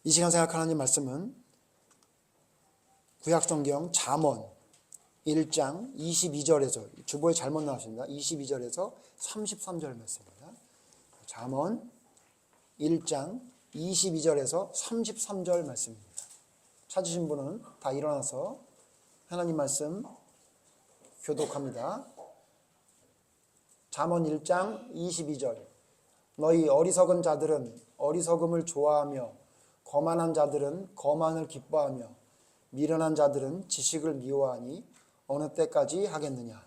이 시간 생각하는 하나님 말씀은 구약성경 잠언 1장 22절에서 주보에 잘못 나왔습니다. 22절에서 33절 말씀입니다. 잠언 1장 22절에서 33절 말씀입니다. 찾으신 분은 다 일어나서 하나님 말씀 교독합니다. 잠언 1장 22절 너희 어리석은 자들은 어리석음을 좋아하며 거만한 자들은 거만을 기뻐하며 미련한 자들은 지식을 미워하니 어느 때까지 하겠느냐.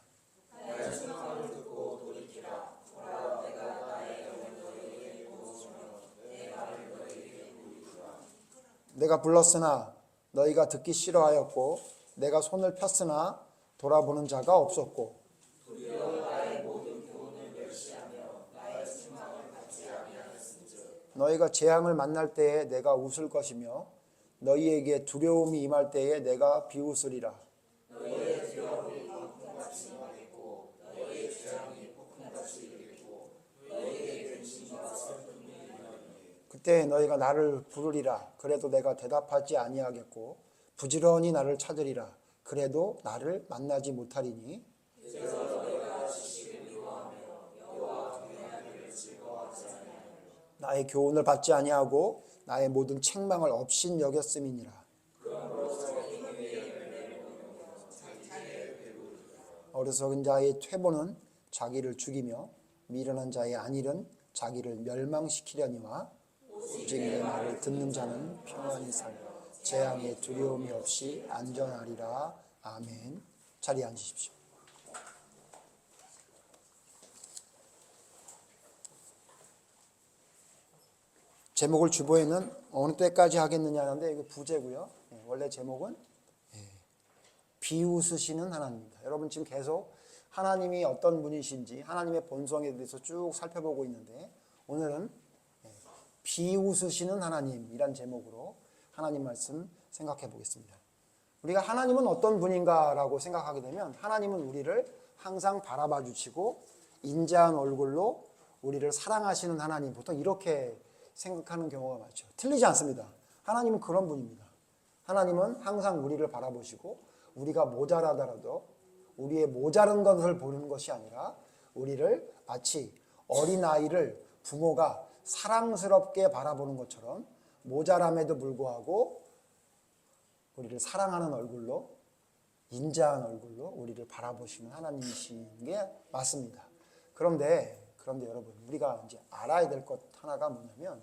내가 불렀으나 너희가 듣기 싫어하였고 내가 손을 폈으나 돌아보는 자가 없었고 너희가 재앙을 만날 때에 내가 웃을 것이며 너희에게 두려움이 임할 때에 내가 비웃으리라. 그때 너희가 나를 부르리라. 그래도 내가 대답하지 아니하겠고 부지런히 나를 찾으리라. 그래도 나를 만나지 못하리니 나의 교훈을 받지 아니하고 나의 모든 책망을 업신 여겼음이니라. 어리석은 자의 퇴보는 자기를 죽이며 미련한 자의 안일은 자기를 멸망시키려니와 오직 내 말을 듣는 자는 평안히 살며 재앙에 두려움이 없이 안전하리라. 아멘. 자리에 앉으십시오. 제목을 주보에는 어느 때까지 하겠느냐 하는데 이거 부제고요. 원래 제목은 비웃으시는 하나님입니다. 여러분 지금 계속 하나님이 어떤 분이신지 하나님의 본성에 대해서 쭉 살펴보고 있는데 오늘은 비웃으시는 하나님이란 제목으로 하나님 말씀 생각해 보겠습니다. 우리가 하나님은 어떤 분인가라고 생각하게 되면 하나님은 우리를 항상 바라봐 주시고 인자한 얼굴로 우리를 사랑하시는 하나님, 보통 이렇게 생각하는 경우가 많죠. 틀리지 않습니다. 하나님은 그런 분입니다. 하나님은 항상 우리를 바라보시고 우리가 모자라더라도 우리의 모자른 것을 보는 것이 아니라 우리를 마치 어린아이를 부모가 사랑스럽게 바라보는 것처럼 모자람에도 불구하고 우리를 사랑하는 얼굴로 인자한 얼굴로 우리를 바라보시는 하나님이신 게 맞습니다. 그런데 여러분 우리가 이제 알아야 될 것 하나가 뭐냐면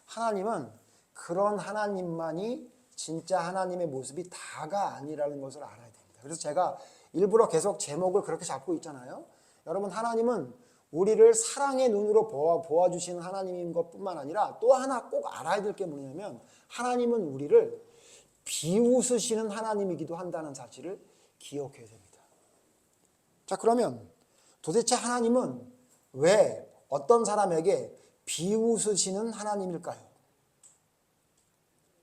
하나님은 그런 하나님만이 진짜 하나님의 모습이 다가 아니라는 것을 알아야 됩니다. 그래서 제가 일부러 계속 제목을 그렇게 잡고 있잖아요. 여러분 하나님은 우리를 사랑의 눈으로 보아주시는 하나님인 것뿐만 아니라 또 하나 꼭 알아야 될 게 뭐냐면 하나님은 우리를 비웃으시는 하나님이기도 한다는 사실을 기억해야 됩니다. 자, 그러면 도대체 하나님은 왜 어떤 사람에게 비웃으시는 하나님일까요?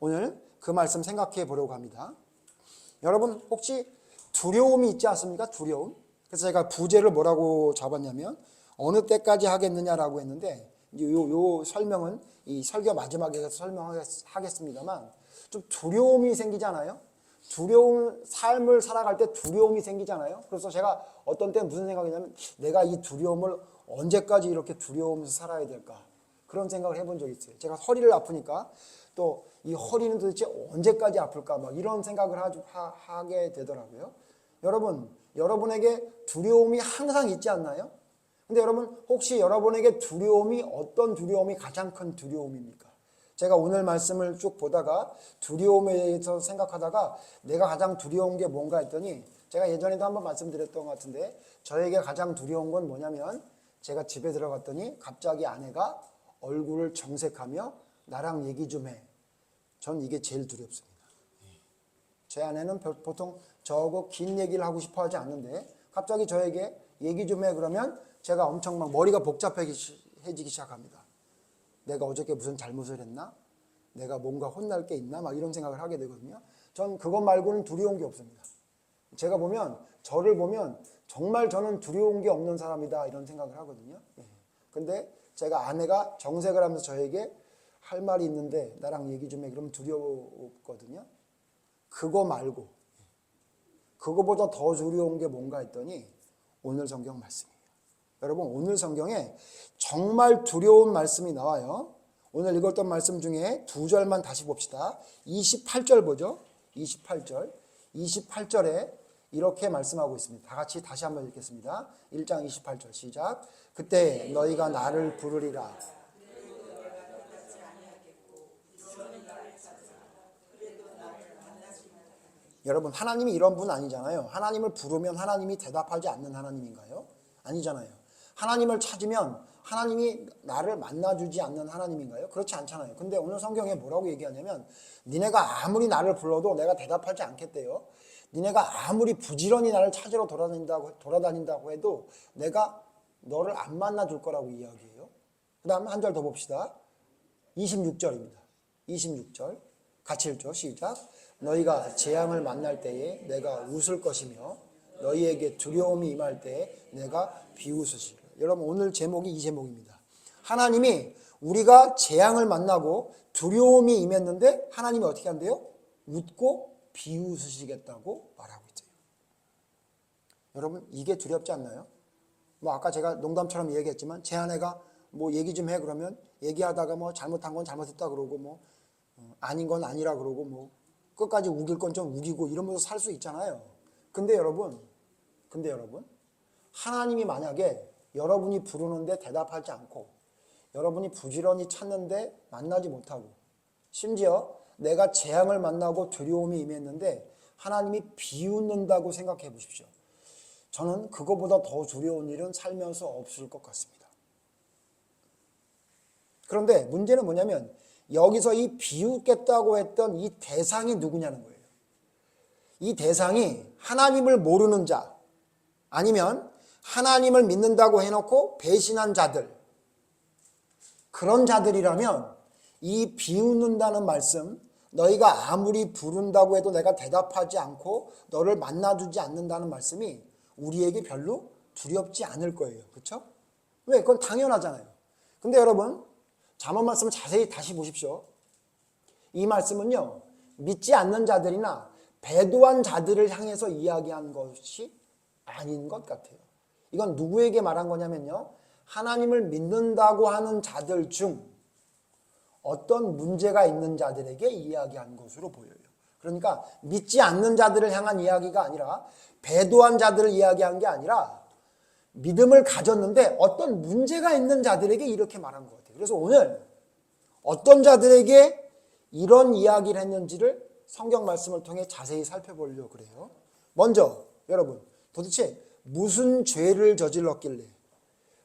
오늘 그 말씀 생각해 보려고 합니다. 여러분 혹시 두려움이 있지 않습니까? 두려움. 그래서 제가 부제를 뭐라고 잡았냐면 어느 때까지 하겠느냐라고 했는데 요 설명은 이 설교 마지막에 설명하겠습니다만 좀 두려움이 생기잖아요. 두려운 삶을 살아갈 때 두려움이 생기잖아요. 그래서 제가 어떤 때는 무슨 생각이냐면 내가 이 두려움을 언제까지 이렇게 두려우면서 살아야 될까? 그런 생각을 해본 적이 있어요. 제가 허리를 아프니까 또 이 허리는 도대체 언제까지 아플까? 막 이런 생각을 하게 되더라고요. 여러분, 여러분에게 두려움이 항상 있지 않나요? 근데 여러분, 혹시 여러분에게 두려움이 어떤 두려움이 가장 큰 두려움입니까? 제가 오늘 말씀을 쭉 보다가 두려움에 대해서 생각하다가 내가 가장 두려운 게 뭔가 했더니 제가 예전에도 한번 말씀드렸던 것 같은데 저에게 가장 두려운 건 뭐냐면 제가 집에 들어갔더니 갑자기 아내가 얼굴을 정색하며 나랑 얘기 좀 해. 전 이게 제일 두렵습니다. 제 아내는 보통 저하고 긴 얘기를 하고 싶어 하지 않는데 갑자기 저에게 얘기 좀 해 그러면 제가 엄청 막 머리가 복잡해지기 시작합니다. 내가 어저께 무슨 잘못을 했나? 내가 뭔가 혼날 게 있나? 막 이런 생각을 하게 되거든요. 전 그것 말고는 두려운 게 없습니다. 제가 저를 보면 정말 저는 두려운 게 없는 사람이다 이런 생각을 하거든요. 근데 제가 아내가 정색을 하면서 저에게 할 말이 있는데 나랑 얘기 좀 해. 그러면 두려웠거든요. 그거 말고 그거보다 더 두려운 게 뭔가 했더니 오늘 성경 말씀이에요. 여러분 오늘 성경에 정말 두려운 말씀이 나와요. 오늘 읽었던 말씀 중에 두 절만 다시 봅시다. 28절 보죠. 28절. 28절에 이렇게 말씀하고 있습니다. 다 같이 다시 한번 읽겠습니다. 1장 28절 시작. 그때 너희가 나를 부르리라. 여러분 하나님이 이런 분 아니잖아요. 하나님을 부르면 하나님이 대답하지 않는 하나님인가요? 아니잖아요. 하나님을 찾으면 하나님이 나를 만나주지 않는 하나님인가요? 그렇지 않잖아요. 근데 오늘 성경에 뭐라고 얘기하냐면 니네가 아무리 나를 불러도 내가 대답하지 않겠대요. 니네가 아무리 부지런히 나를 찾으러 돌아다닌다고 해도 내가 너를 안 만나줄 거라고 이야기해요. 그 다음 한 절 더 봅시다. 26절입니다. 26절 같이 읽죠. 시작. 너희가 재앙을 만날 때에 내가 웃을 것이며 너희에게 두려움이 임할 때에 내가 비웃으시리라. 여러분 오늘 제목이 이 제목입니다. 하나님이 우리가 재앙을 만나고 두려움이 임했는데 하나님이 어떻게 한대요? 웃고 비웃으시겠다고 말하고 있어요. 여러분 이게 두렵지 않나요? 뭐 아까 제가 농담처럼 얘기했지만 제 아내가 뭐 얘기 좀 해 그러면 얘기하다가 뭐 잘못한 건 잘못했다 그러고 뭐 아닌 건 아니라 그러고 뭐 끝까지 우길 건 좀 우기고 이러면서 살 수 있잖아요. 근데 여러분 하나님이 만약에 여러분이 부르는데 대답하지 않고 여러분이 부지런히 찾는데 만나지 못하고 심지어 내가 재앙을 만나고 두려움이 임했는데 하나님이 비웃는다고 생각해 보십시오. 저는 그거보다 더 두려운 일은 살면서 없을 것 같습니다. 그런데 문제는 뭐냐면 여기서 이 비웃겠다고 했던 이 대상이 누구냐는 거예요. 이 대상이 하나님을 모르는 자 아니면 하나님을 믿는다고 해놓고 배신한 자들 그런 자들이라면 이 비웃는다는 말씀 너희가 아무리 부른다고 해도 내가 대답하지 않고 너를 만나주지 않는다는 말씀이 우리에게 별로 두렵지 않을 거예요. 그렇죠? 왜? 그건 당연하잖아요. 근데 여러분 잠언 말씀을 자세히 다시 보십시오. 이 말씀은요 믿지 않는 자들이나 배도한 자들을 향해서 이야기한 것이 아닌 것 같아요. 이건 누구에게 말한 거냐면요 하나님을 믿는다고 하는 자들 중 어떤 문제가 있는 자들에게 이야기한 것으로 보여요. 그러니까 믿지 않는 자들을 향한 이야기가 아니라 배도한 자들을 이야기한 게 아니라 믿음을 가졌는데 어떤 문제가 있는 자들에게 이렇게 말한 것 같아요. 그래서 오늘 어떤 자들에게 이런 이야기를 했는지를 성경 말씀을 통해 자세히 살펴보려고 그래요. 먼저 여러분 도대체 무슨 죄를 저질렀길래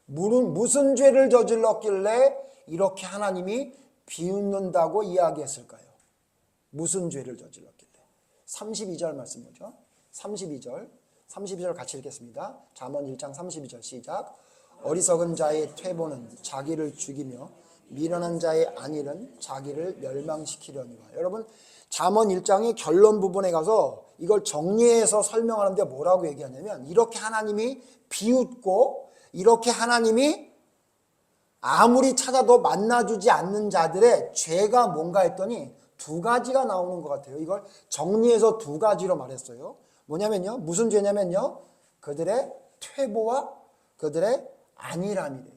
무슨 죄를 저질렀길래 이렇게 하나님이 비웃는다고 이야기했을까요? 무슨 죄를 저질렀길래? 32절 말씀 보죠. 32절 같이 읽겠습니다. 잠언 1장 32절 시작. 어리석은 자의 퇴보는 자기를 죽이며 미련한 자의 안일은 자기를 멸망시키려니와. 여러분 잠언 1장의 결론 부분에 가서 이걸 정리해서 설명하는데 뭐라고 얘기하냐면 이렇게 하나님이 비웃고 이렇게 하나님이 아무리 찾아도 만나주지 않는 자들의 죄가 뭔가 했더니 두 가지가 나오는 것 같아요. 이걸 정리해서 두 가지로 말했어요. 뭐냐면요. 무슨 죄냐면요. 그들의 퇴보와 그들의 안일함이래요.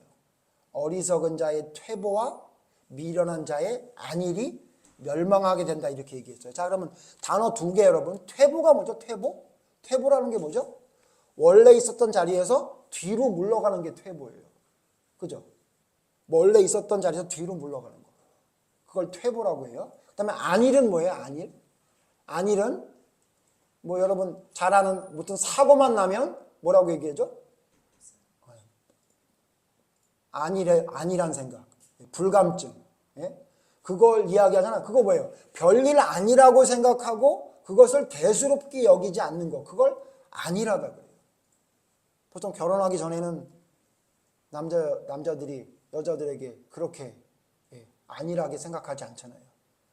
어리석은 자의 퇴보와 미련한 자의 안일이 멸망하게 된다 이렇게 얘기했어요. 자 그러면 단어 두 개 여러분. 퇴보가 뭐죠? 퇴보? 퇴보라는 게 뭐죠? 원래 있었던 자리에서 뒤로 물러가는 게 퇴보예요. 그죠? 원래 있었던 자리에서 뒤로 물러가는 거. 그걸 퇴보라고 해요. 그 다음에 안일은 뭐예요? 안일? 안일은 뭐 여러분 잘 아는 무슨 사고만 나면 뭐라고 얘기하죠? 안일한 생각. 불감증. 예? 그걸 이야기하잖아. 그거 뭐예요? 별일 아니라고 생각하고 그것을 대수롭게 여기지 않는 거. 그걸 안일하다 그래요. 보통 결혼하기 전에는 남자들이 여자들에게 그렇게 안일하게 생각하지 않잖아요.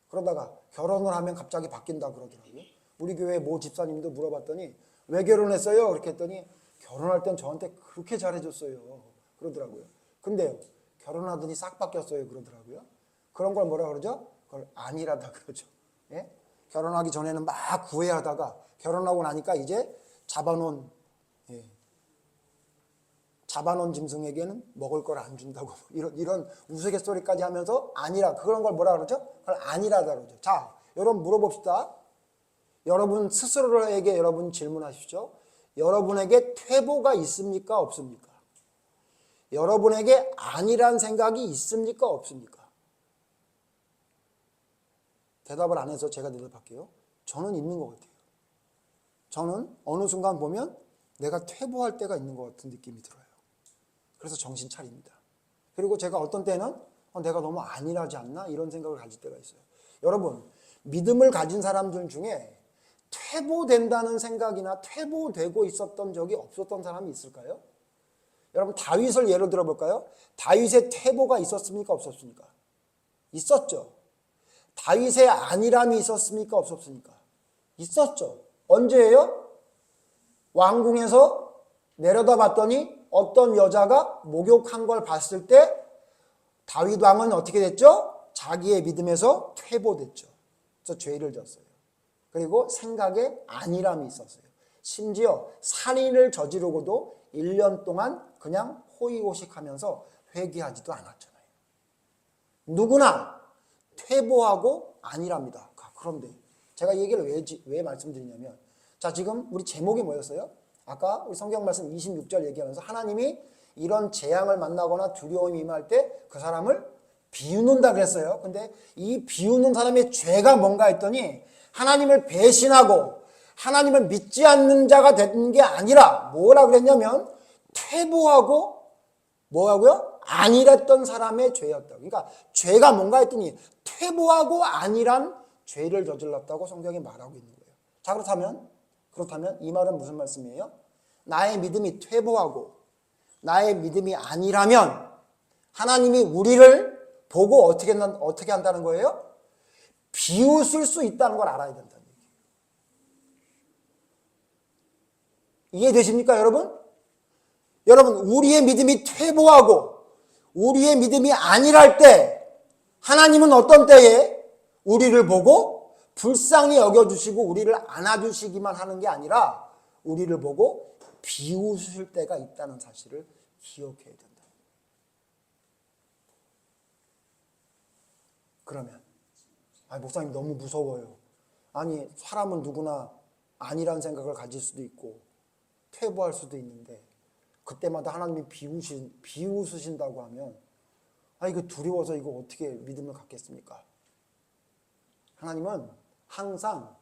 그러다가 결혼을 하면 갑자기 바뀐다 그러더라고요. 우리 교회 모 집사님도 물어봤더니 왜 결혼했어요? 그렇게 했더니 결혼할 땐 저한테 그렇게 잘해줬어요. 그러더라고요. 근데요 결혼하더니 싹 바뀌었어요. 그러더라고요. 그런 걸 뭐라 그러죠? 그걸 안일하다 그러죠. 예? 결혼하기 전에는 막 구애하다가 결혼하고 나니까 이제 잡아놓은 짐승에게는 먹을 걸 안 준다고 이런 우스갯소리까지 하면서 아니라 그런 걸 뭐라 그러죠? 그걸 아니라다 그러죠. 자, 여러분 물어봅시다. 여러분 스스로에게 여러분 질문하십시오. 여러분에게 퇴보가 있습니까? 없습니까? 여러분에게 아니란 생각이 있습니까? 없습니까? 대답을 안 해서 제가 대답할게요. 저는 있는 것 같아요. 저는 어느 순간 보면 내가 퇴보할 때가 있는 것 같은 느낌이 들어요. 그래서 정신 차립니다. 그리고 제가 어떤 때는 내가 너무 안일하지 않나? 이런 생각을 가질 때가 있어요. 여러분, 믿음을 가진 사람들 중에 퇴보된다는 생각이나 퇴보되고 있었던 적이 없었던 사람이 있을까요? 여러분, 다윗을 예로 들어볼까요? 다윗의 퇴보가 있었습니까? 없었습니까? 있었죠. 다윗의 안일함이 있었습니까? 없었습니까? 있었죠. 언제예요? 왕궁에서 내려다 봤더니 어떤 여자가 목욕한 걸 봤을 때 다윗 왕은 어떻게 됐죠? 자기의 믿음에서 퇴보됐죠. 그래서 죄를 졌어요. 그리고 생각에 안일함이 있었어요. 심지어 살인을 저지르고도 1년 동안 그냥 호의호식하면서 회개하지도 않았잖아요. 누구나 퇴보하고 안일합니다. 그런데 제가 이 얘기를 왜 말씀드리냐면, 자, 지금 우리 제목이 뭐였어요? 아까 우리 성경 말씀 26절 얘기하면서 하나님이 이런 재앙을 만나거나 두려움이 임할 때 그 사람을 비웃는다 그랬어요. 근데 이 비웃는 사람의 죄가 뭔가 했더니 하나님을 배신하고 하나님을 믿지 않는 자가 된 게 아니라 뭐라 그랬냐면 퇴보하고 뭐하고요? 안일했던 사람의 죄였다. 그러니까 죄가 뭔가 했더니 퇴보하고 안일한 죄를 저질렀다고 성경이 말하고 있는 거예요. 자, 그렇다면 이 말은 무슨 말씀이에요? 나의 믿음이 퇴보하고 나의 믿음이 안일하면 하나님이 우리를 보고 어떻게 한다는 거예요? 비웃을 수 있다는 걸 알아야 된다는 얘기예요. 이해되십니까, 여러분? 여러분, 우리의 믿음이 퇴보하고 우리의 믿음이 안일할 때 하나님은 어떤 때에 우리를 보고 불쌍히 여겨주시고 우리를 안아주시기만 하는 게 아니라 우리를 보고 비웃으실 때가 있다는 사실을 기억해야 된다. 그러면 목사님 너무 무서워요. 아니, 사람은 누구나 아니란 생각을 가질 수도 있고 퇴보할 수도 있는데 그때마다 하나님이 비웃으신다고 하면 이거 두려워서 이거 어떻게 믿음을 갖겠습니까? 하나님은 항상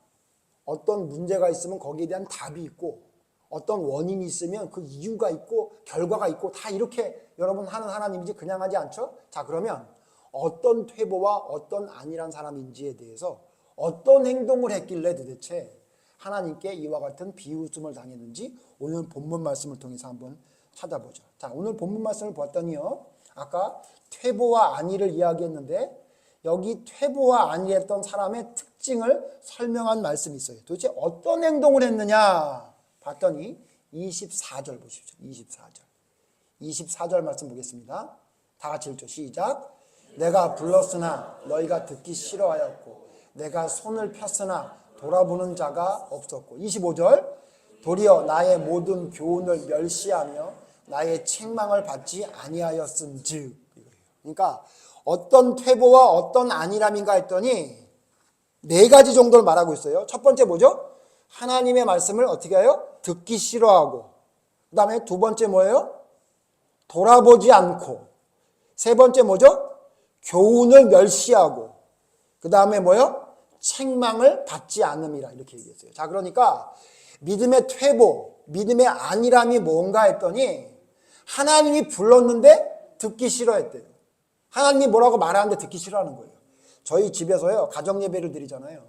어떤 문제가 있으면 거기에 대한 답이 있고 어떤 원인이 있으면 그 이유가 있고 결과가 있고 다 이렇게 여러분 하는 하나님이지 그냥 하지 않죠? 자, 그러면 어떤 퇴보와 어떤 아니란 사람인지에 대해서 어떤 행동을 했길래 도대체 하나님께 이와 같은 비웃음을 당했는지 오늘 본문 말씀을 통해서 한번 찾아보죠. 자, 오늘 본문 말씀을 봤더니요, 아까 퇴보와 안일을 이야기했는데 여기 퇴보와 안일했던 사람의 특징을 설명한 말씀이 있어요. 도대체 어떤 행동을 했느냐 봤더니 24절 보십시오. 24절 말씀 보겠습니다. 다 같이 읽죠. 시작. 내가 불렀으나 너희가 듣기 싫어하였고 내가 손을 폈으나 돌아보는 자가 없었고 25절 도리어 나의 모든 교훈을 멸시하며 나의 책망을 받지 아니하였음즉. 그러니까 어떤 퇴보와 어떤 안일함인가 했더니 4가지 정도를 말하고 있어요. 첫 번째 뭐죠? 하나님의 말씀을 어떻게 해요? 듣기 싫어하고, 그 다음에 2번째 뭐예요? 돌아보지 않고, 3번째 뭐죠? 교훈을 멸시하고, 그 다음에 뭐예요? 책망을 받지 않음이라 이렇게 얘기했어요. 자, 그러니까 믿음의 퇴보, 믿음의 안일함이 뭔가 했더니 하나님이 불렀는데 듣기 싫어했대요. 하나님이 뭐라고 말하는데 듣기 싫어하는 거예요. 저희 집에서요, 가정예배를 드리잖아요.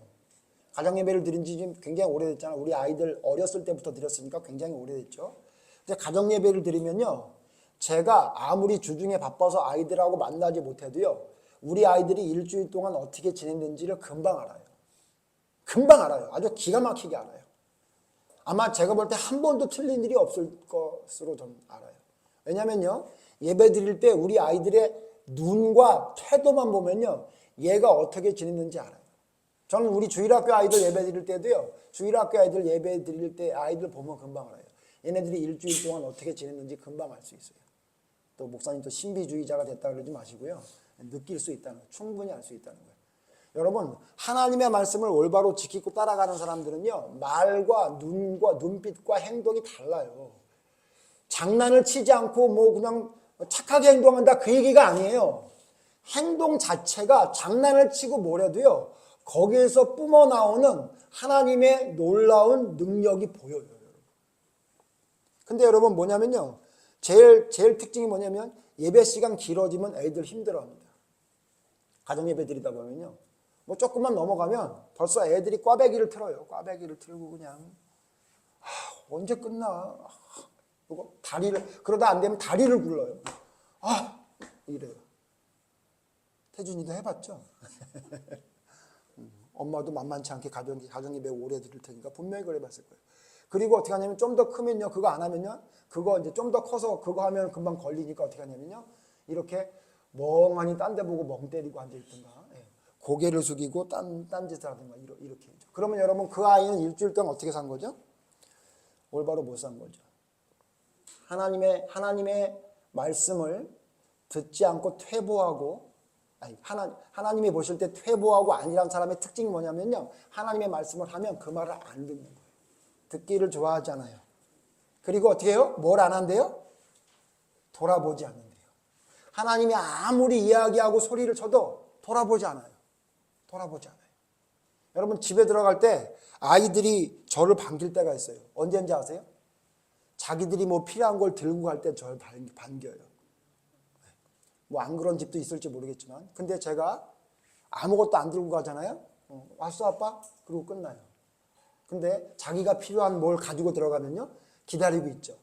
가정예배를 드린 지 지금 굉장히 오래됐잖아요. 우리 아이들 어렸을 때부터 드렸으니까 굉장히 오래됐죠. 근데 가정예배를 드리면요, 제가 아무리 주중에 바빠서 아이들하고 만나지 못해도요, 우리 아이들이 일주일 동안 어떻게 지냈는지를 금방 알아요. 금방 알아요. 아주 기가 막히게 알아요. 아마 제가 볼 때 한 번도 틀린 일이 없을 것으로 저는 알아요. 왜냐면요, 예배 드릴 때 우리 아이들의 눈과 태도만 보면요, 얘가 어떻게 지냈는지 알아요. 저는 우리 주일학교 아이들 예배 드릴 때도요, 주일학교 아이들 예배 드릴 때 아이들 보면 금방 알아요. 얘네들이 일주일 동안 어떻게 지냈는지 금방 알 수 있어요. 또 목사님 또 신비주의자가 됐다 그러지 마시고요, 느낄 수 있다는 거예요. 충분히 알 수 있다는 거예요. 여러분, 하나님의 말씀을 올바로 지키고 따라가는 사람들은요, 말과 눈과 눈빛과 행동이 달라요. 장난을 치지 않고 뭐 그냥 착하게 행동한다 그 얘기가 아니에요. 행동 자체가 장난을 치고 뭐래도요, 거기에서 뿜어나오는 하나님의 놀라운 능력이 보여요. 근데 여러분 뭐냐면요, 제일 특징이 뭐냐면 예배 시간 길어지면 애들 힘들어합니다. 가정예배 드리다 보면요, 뭐 조금만 넘어가면 벌써 애들이 꽈배기를 틀어요. 꽈배기를 틀고 그냥 언제 끝나? 그리고 그러다 안 되면 다리를 굴러요. 이래요. 태준이도 해봤죠? 엄마도 만만치 않게 가정예배 오래 드릴 테니까 분명히 그래 봤을 거예요. 그리고 어떻게 하냐면 좀 더 크면요, 그거 안 하면요, 그거 이제 좀 더 커서 그거 하면 금방 걸리니까 어떻게 하냐면요, 이렇게 멍하니 딴 데 보고 멍 때리고 앉아있던가, 고개를 숙이고 딴 짓을 하든가 이렇게 해죠. 그러면 여러분 그 아이는 일주일 동안 어떻게 산 거죠? 올바로 못 산 거죠. 하나님의 말씀을 듣지 않고 퇴보하고, 하나님이 보실 때 퇴보하고 아니란 사람의 특징이 뭐냐면요, 하나님의 말씀을 하면 그 말을 안 듣는 거예요. 듣기를 좋아하잖아요. 그리고 어떻게 해요? 뭘 안 한대요? 돌아보지 않는데요. 하나님이 아무리 이야기하고 소리를 쳐도 돌아보지 않아요. 돌아보지 않아요. 여러분 집에 들어갈 때 아이들이 저를 반길 때가 있어요. 언제인지 아세요? 자기들이 뭐 필요한 걸 들고 갈 때 저를 반겨요. 뭐 안 그런 집도 있을지 모르겠지만, 근데 제가 아무것도 안 들고 가잖아요. 왔어 아빠? 그리고 끝나요. 근데 자기가 필요한 뭘 가지고 들어가면요, 기다리고 있죠.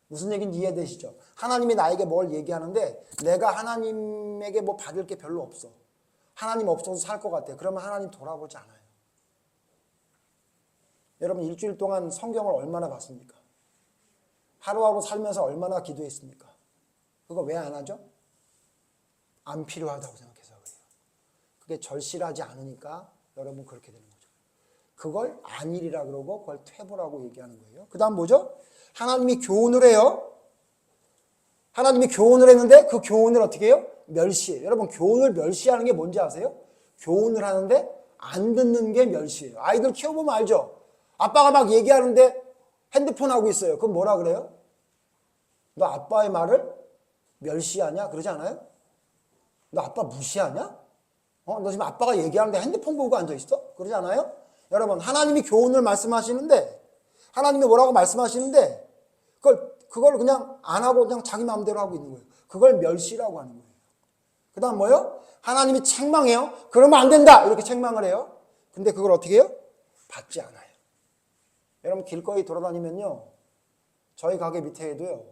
무슨 얘기인지 이해되시죠? 하나님이 나에게 뭘 얘기하는데 내가 하나님에게 뭐 받을 게 별로 없어. 하나님 없어서 살 것 같아요. 그러면 하나님 돌아보지 않아요. 여러분 일주일 동안 성경을 얼마나 봤습니까? 하루하루 살면서 얼마나 기도했습니까? 그거 왜 안 하죠? 안 필요하다고 생각해서 그래요. 그게 절실하지 않으니까 여러분 그렇게 되는 거죠. 그걸 안일이라 그러고 그걸 퇴보라고 얘기하는 거예요. 그 다음 뭐죠? 하나님이 교훈을 해요. 하나님이 교훈을 했는데 그 교훈을 어떻게 해요? 멸시해요. 여러분 교훈을 멸시하는 게 뭔지 아세요? 교훈을 하는데 안 듣는 게 멸시예요. 아이들 키워보면 알죠? 아빠가 막 얘기하는데 핸드폰 하고 있어요. 그럼 뭐라 그래요? 너 아빠의 말을 멸시하냐? 그러지 않아요? 너 아빠 무시하냐? 너 지금 아빠가 얘기하는데 핸드폰 보고 앉아있어? 그러지 않아요? 여러분 하나님이 교훈을 말씀하시는데, 하나님이 뭐라고 말씀하시는데 그걸 그냥 안 하고 그냥 자기 마음대로 하고 있는 거예요. 그걸 멸시라고 하는 거예요. 그 다음 뭐예요? 하나님이 책망해요. 그러면 안 된다 이렇게 책망을 해요. 근데 그걸 어떻게 해요? 받지 않아요. 여러분 길거리 돌아다니면요, 저희 가게 밑에에도요,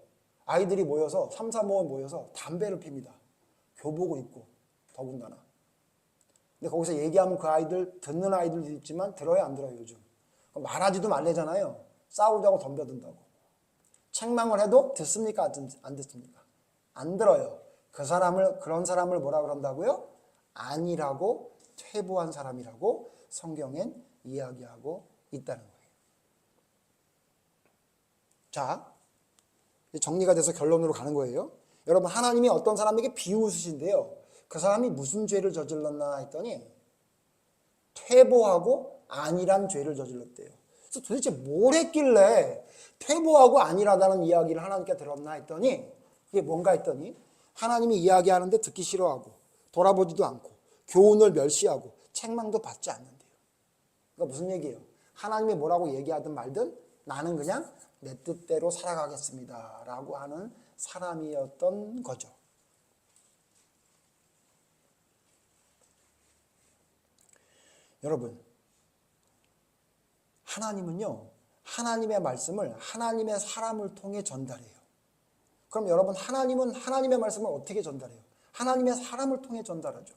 아이들이 모여서 3, 4모임 모여서 담배를 핍니다. 교복을 입고 더군다나. 근데 거기서 얘기하면 그 아이들 듣는 아이들도 있지만 들어요 안 들어요? 요즘 말하지도 말래잖아요. 싸우자고 덤벼든다고. 책망을 해도 듣습니까? 안 듣습니까? 안 들어요. 그런 사람을 뭐라 그런다고요? 아니라고, 퇴보한 사람이라고 성경엔 이야기하고 있다는 거예요. 자, 정리가 돼서 결론으로 가는 거예요. 여러분 하나님이 어떤 사람에게 비웃으신데요, 그 사람이 무슨 죄를 저질렀나 했더니 퇴보하고 안일한 죄를 저질렀대요. 그래서 도대체 뭘 했길래 퇴보하고 안일하다는 이야기를 하나님께 들었나 했더니, 그게 뭔가 했더니 하나님이 이야기하는데 듣기 싫어하고 돌아보지도 않고 교훈을 멸시하고 책망도 받지 않는데요. 그러니까 무슨 얘기예요? 하나님이 뭐라고 얘기하든 말든 나는 그냥 내 뜻대로 살아가겠습니다 라고 하는 사람이었던 거죠. 여러분 하나님은요, 하나님의 말씀을 하나님의 사람을 통해 전달해요. 그럼 여러분 하나님은 하나님의 말씀을 어떻게 전달해요? 하나님의 사람을 통해 전달하죠.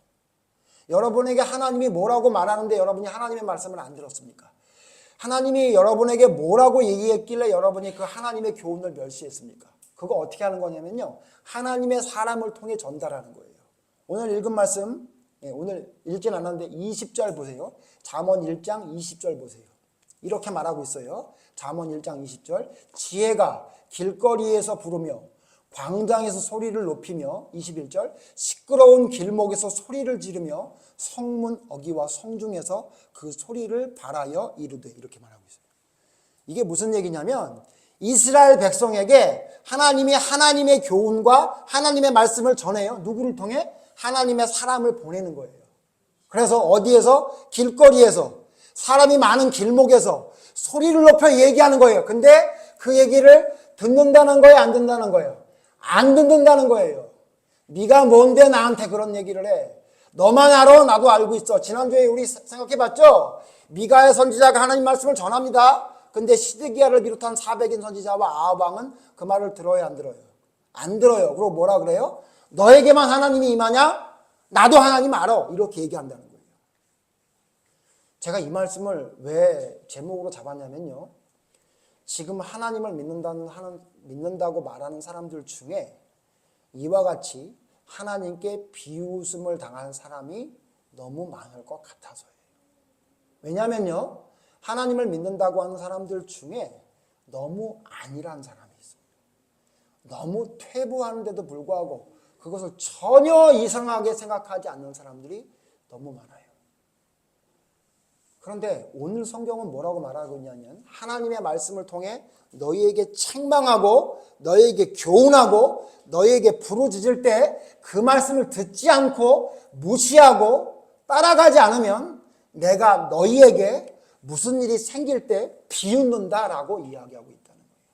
여러분에게 하나님이 뭐라고 말하는데 여러분이 하나님의 말씀을 안 들었습니까? 하나님이 여러분에게 뭐라고 얘기했길래 여러분이 그 하나님의 교훈을 멸시했습니까? 그거 어떻게 하는 거냐면요, 하나님의 사람을 통해 전달하는 거예요. 오늘 읽은 말씀, 오늘 읽진 않았는데 20절 보세요. 잠언 1장 20절 보세요. 이렇게 말하고 있어요. 잠언 1장 20절. 지혜가 길거리에서 부르며 광장에서 소리를 높이며, 21절, 시끄러운 길목에서 소리를 지르며 성문 어귀와 성중에서 그 소리를 발하여 이르되, 이렇게 말하고 있어요. 이게 무슨 얘기냐면 이스라엘 백성에게 하나님이 하나님의 교훈과 하나님의 말씀을 전해요. 누구를 통해? 하나님의 사람을 보내는 거예요. 그래서 어디에서? 길거리에서, 사람이 많은 길목에서 소리를 높여 얘기하는 거예요. 근데 그 얘기를 듣는다는 거예요? 안 듣는다는 거예요? 안 듣는다는 거예요. 네가 뭔데 나한테 그런 얘기를 해? 너만 알아? 나도 알고 있어. 지난주에 우리 생각해봤죠? 미가의 선지자가 하나님 말씀을 전합니다. 근데 시드기야를 비롯한 400인 선지자와 아합 왕은 그 말을 들어요, 안 들어요? 안 들어요. 그리고 뭐라 그래요? 너에게만 하나님이 임하냐? 나도 하나님 알아. 이렇게 얘기한다는 거예요. 제가 이 말씀을 왜 제목으로 잡았냐면요, 지금 하나님을 믿는다고 말하는 사람들 중에 이와 같이 하나님께 비웃음을 당한 사람이 너무 많을 것 같아서예요. 왜냐면요, 하나님을 믿는다고 하는 사람들 중에 너무 아니란 사람이 있어요. 너무 퇴보하는데도 불구하고 그것을 전혀 이상하게 생각하지 않는 사람들이 너무 많아요. 그런데 오늘 성경은 뭐라고 말하고 있냐면, 하나님의 말씀을 통해 너희에게 책망하고 너희에게 교훈하고 너희에게 부르짖을 때 그 말씀을 듣지 않고 무시하고 따라가지 않으면 내가 너희에게 무슨 일이 생길 때 비웃는다라고 이야기하고 있다는 거예요.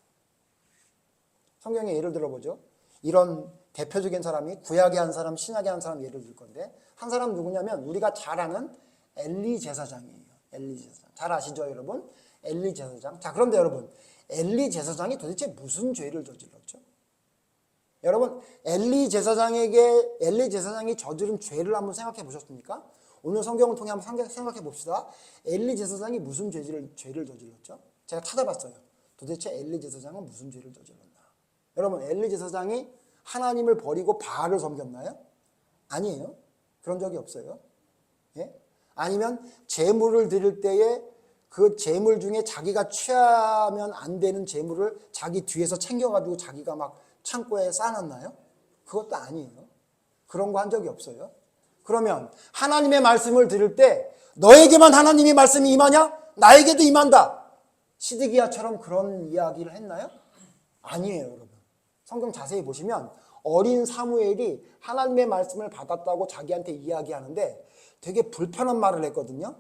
성경에 예를 들어보죠. 이런 대표적인 사람이 구약의 한 사람, 신약의 한 사람 예를 들 건데, 한 사람 누구냐면 우리가 잘 아는 엘리 제사장이에요. 엘리 제사장. 잘 아시죠, 여러분? 엘리 제사장. 자, 그런데 여러분, 엘리 제사장이 도대체 무슨 죄를 저질렀죠? 여러분, 엘리 제사장이 저지른 죄를 한번 생각해 보셨습니까? 오늘 성경을 통해 한번 생각해 봅시다. 엘리 제사장이 무슨 죄를 저질렀죠? 제가 찾아봤어요. 도대체 엘리 제사장은 무슨 죄를 저질렀나? 여러분, 엘리 제사장이 하나님을 버리고 바알을 섬겼나요? 아니에요. 그런 적이 없어요. 예? 아니면 제물을 드릴 때에 그 제물 중에 자기가 취하면 안 되는 제물을 자기 뒤에서 챙겨가지고 자기가 막 창고에 쌓아놨나요? 그것도 아니에요. 그런 거 한 적이 없어요. 그러면 하나님의 말씀을 들을 때 너에게만 하나님의 말씀이 임하냐? 나에게도 임한다. 시드기야처럼 그런 이야기를 했나요? 아니에요, 여러분. 성경 자세히 보시면 어린 사무엘이 하나님의 말씀을 받았다고 자기한테 이야기하는데 되게 불편한 말을 했거든요.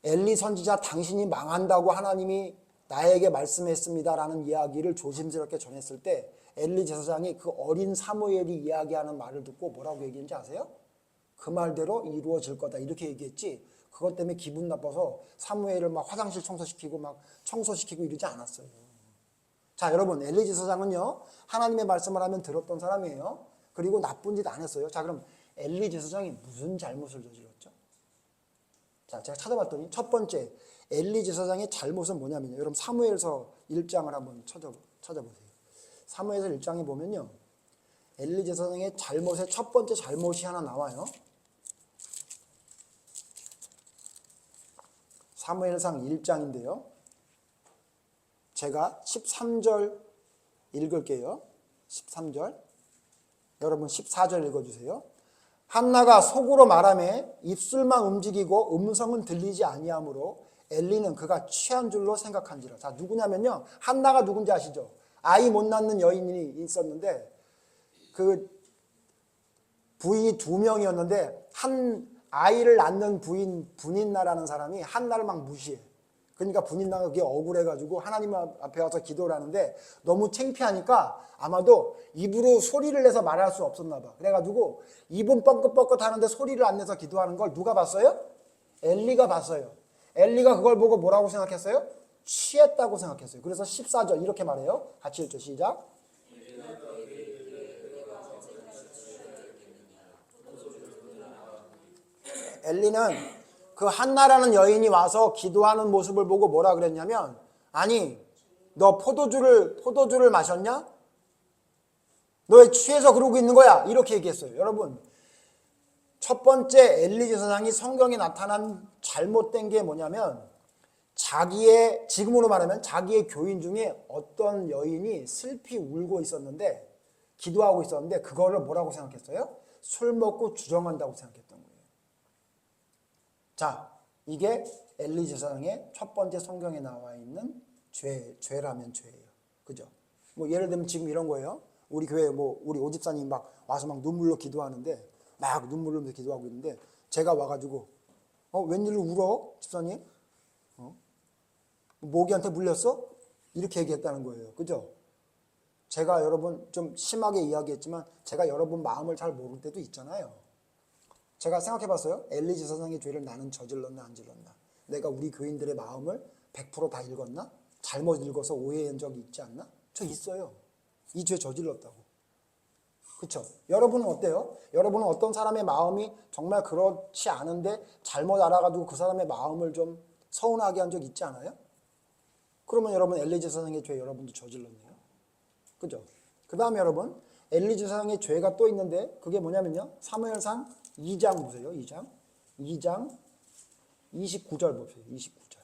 엘리 선지자, 당신이 망한다고 하나님이 나에게 말씀했습니다라는 이야기를 조심스럽게 전했을 때 엘리 제사장이 그 어린 사무엘이 이야기하는 말을 듣고 뭐라고 얘기했는지 아세요? 그 말대로 이루어질 거다, 이렇게 얘기했지, 그것 때문에 기분 나빠서 사무엘을 막 화장실 청소시키고 막 청소시키고 이러지 않았어요. 자, 여러분, 엘리 제사장은요, 하나님의 말씀을 하면 들었던 사람이에요. 그리고 나쁜 짓 안 했어요. 자, 그럼 엘리 제사장이 무슨 잘못을 저질렀죠? 자, 제가 찾아봤더니 첫 번째 엘리 제사장의 잘못은 뭐냐면요, 여러분 사무엘서 1장을 한번 찾아보세요. 사무엘서 1장에 보면요, 엘리 제사장의 잘못의 첫 번째 잘못이 하나 나와요. 사무엘상 1장인데요. 제가 13절 읽을게요. 13절. 여러분 14절 읽어주세요. 한나가 속으로 말하매 입술만 움직이고 음성은 들리지 아니하므로 엘리는 그가 취한 줄로 생각한지라. 자, 누구냐면요, 한나가 누군지 아시죠? 아이 못 낳는 여인이 있었는데 그 부인이 2명이었는데 한 아이를 낳는 분인나라는 사람이 한나를 막 무시해. 그러니까 분인나가 그게 억울해가지고 하나님 앞에 와서 기도를 하는데 너무 창피하니까 아마도 입으로 소리를 내서 말할 수 없었나 봐. 그래가지고 입은 뻥긋뻥긋 하는데 소리를 안 내서 기도하는 걸 누가 봤어요? 엘리가 봤어요. 엘리가 그걸 보고 뭐라고 생각했어요? 취했다고 생각했어요. 그래서 14절 이렇게 말해요. 같이 읽죠. 시작. 엘리는 그 한나라는 여인이 와서 기도하는 모습을 보고 뭐라 그랬냐면, 아니 너 포도주를 마셨냐? 너 왜 취해서 그러고 있는 거야? 이렇게 얘기했어요. 여러분, 첫 번째 엘리 제사장이 성경에 나타난 잘못된 게 뭐냐면 지금으로 말하면 자기의 교인 중에 어떤 여인이 슬피 울고 있었는데, 기도하고 있었는데 그거를 뭐라고 생각했어요? 술 먹고 주정한다고 생각했던 거예요. 자, 이게 엘리 제사장의 첫 번째 성경에 나와 있는 죄라면 죄예요. 그죠? 뭐 예를 들면 지금 이런 거예요. 우리 교회 우리 오집사님 막 와서 막 눈물로 기도하는데, 막 눈물로 기도하고 있는데 제가 와가지고 웬일로 울어? 집사님? 모기한테 물렸어? 이렇게 얘기했다는 거예요. 그죠? 제가 여러분 좀 심하게 이야기했지만 제가 여러분 마음을 잘 모를 때도 있잖아요. 제가 생각해봤어요. 엘리 제사장의 죄를 나는 저질렀나 안 질렀나? 내가 우리 교인들의 마음을 100% 다 읽었나? 잘못 읽어서 오해한 적이 있지 않나? 저 있어요. 이 죄 저질렀다고. 그렇죠? 여러분은 어때요? 여러분은 어떤 사람의 마음이 정말 그렇지 않은데 잘못 알아가지고 그 사람의 마음을 좀 서운하게 한 적 있지 않아요? 그러면 여러분 엘리 제사장의 죄 여러분도 저질렀네요. 그죠? 그 다음에 여러분 엘리 제사장의 죄가 또 있는데 그게 뭐냐면요. 사무엘상 2장 보세요. 2장 29절 보세요. 29절.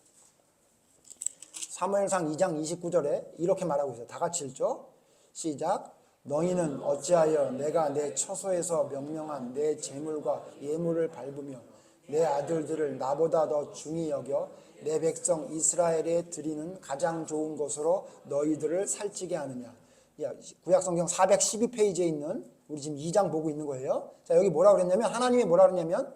사무엘상 2장 29절에 이렇게 말하고 있어요. 다 같이 읽죠? 시작. 너희는 어찌하여 내가 내 처소에서 명령한 내 재물과 예물을 밟으며 내 아들들을 나보다 더 중히 여겨 내 백성 이스라엘에 드리는 가장 좋은 것으로 너희들을 살찌게 하느냐. 구약성경 412페이지에 있는 우리 지금 2장 보고 있는 거예요. 자, 여기 뭐라 그랬냐면 하나님이 뭐라 그랬냐면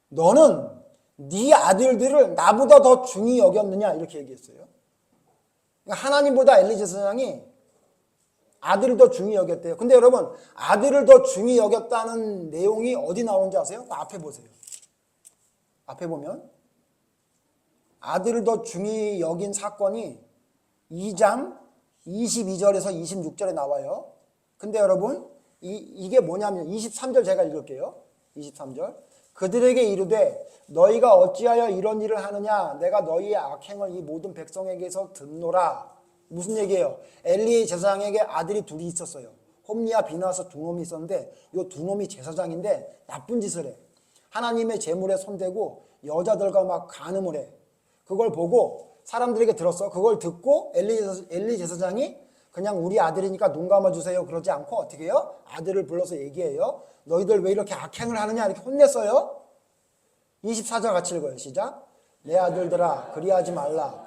너는 네 아들들을 나보다 더 중히 여겼느냐 이렇게 얘기했어요. 그러니까 하나님보다 엘리 제사장이 아들을 더 중히 여겼대요. 근데 여러분 아들을 더 중히 여겼다는 내용이 어디 나오는지 아세요? 앞에 보세요. 앞에 보면 아들을 더 중히 여긴 사건이 2장 22절에서 26절에 나와요. 근데 여러분 이게 뭐냐면 23절 제가 읽을게요. 23절. 그들에게 이르되 너희가 어찌하여 이런 일을 하느냐? 내가 너희의 악행을 이 모든 백성에게서 듣노라. 무슨 얘기예요? 엘리 제사장에게 아들이 둘이 있었어요. 홈리와 비나와서 두 놈이 있었는데 이 두 놈이 제사장인데 나쁜 짓을 해. 하나님의 제물에 손대고 여자들과 막 간음을 해. 그걸 보고 사람들에게 들었어. 그걸 듣고 엘리 제사장이 그냥 우리 아들이니까 눈 감아주세요 그러지 않고 어떻게 해요? 아들을 불러서 얘기해요. 너희들 왜 이렇게 악행을 하느냐 이렇게 혼냈어요. 24절 같이 읽어요. 시작. 내 아들들아 그리하지 말라.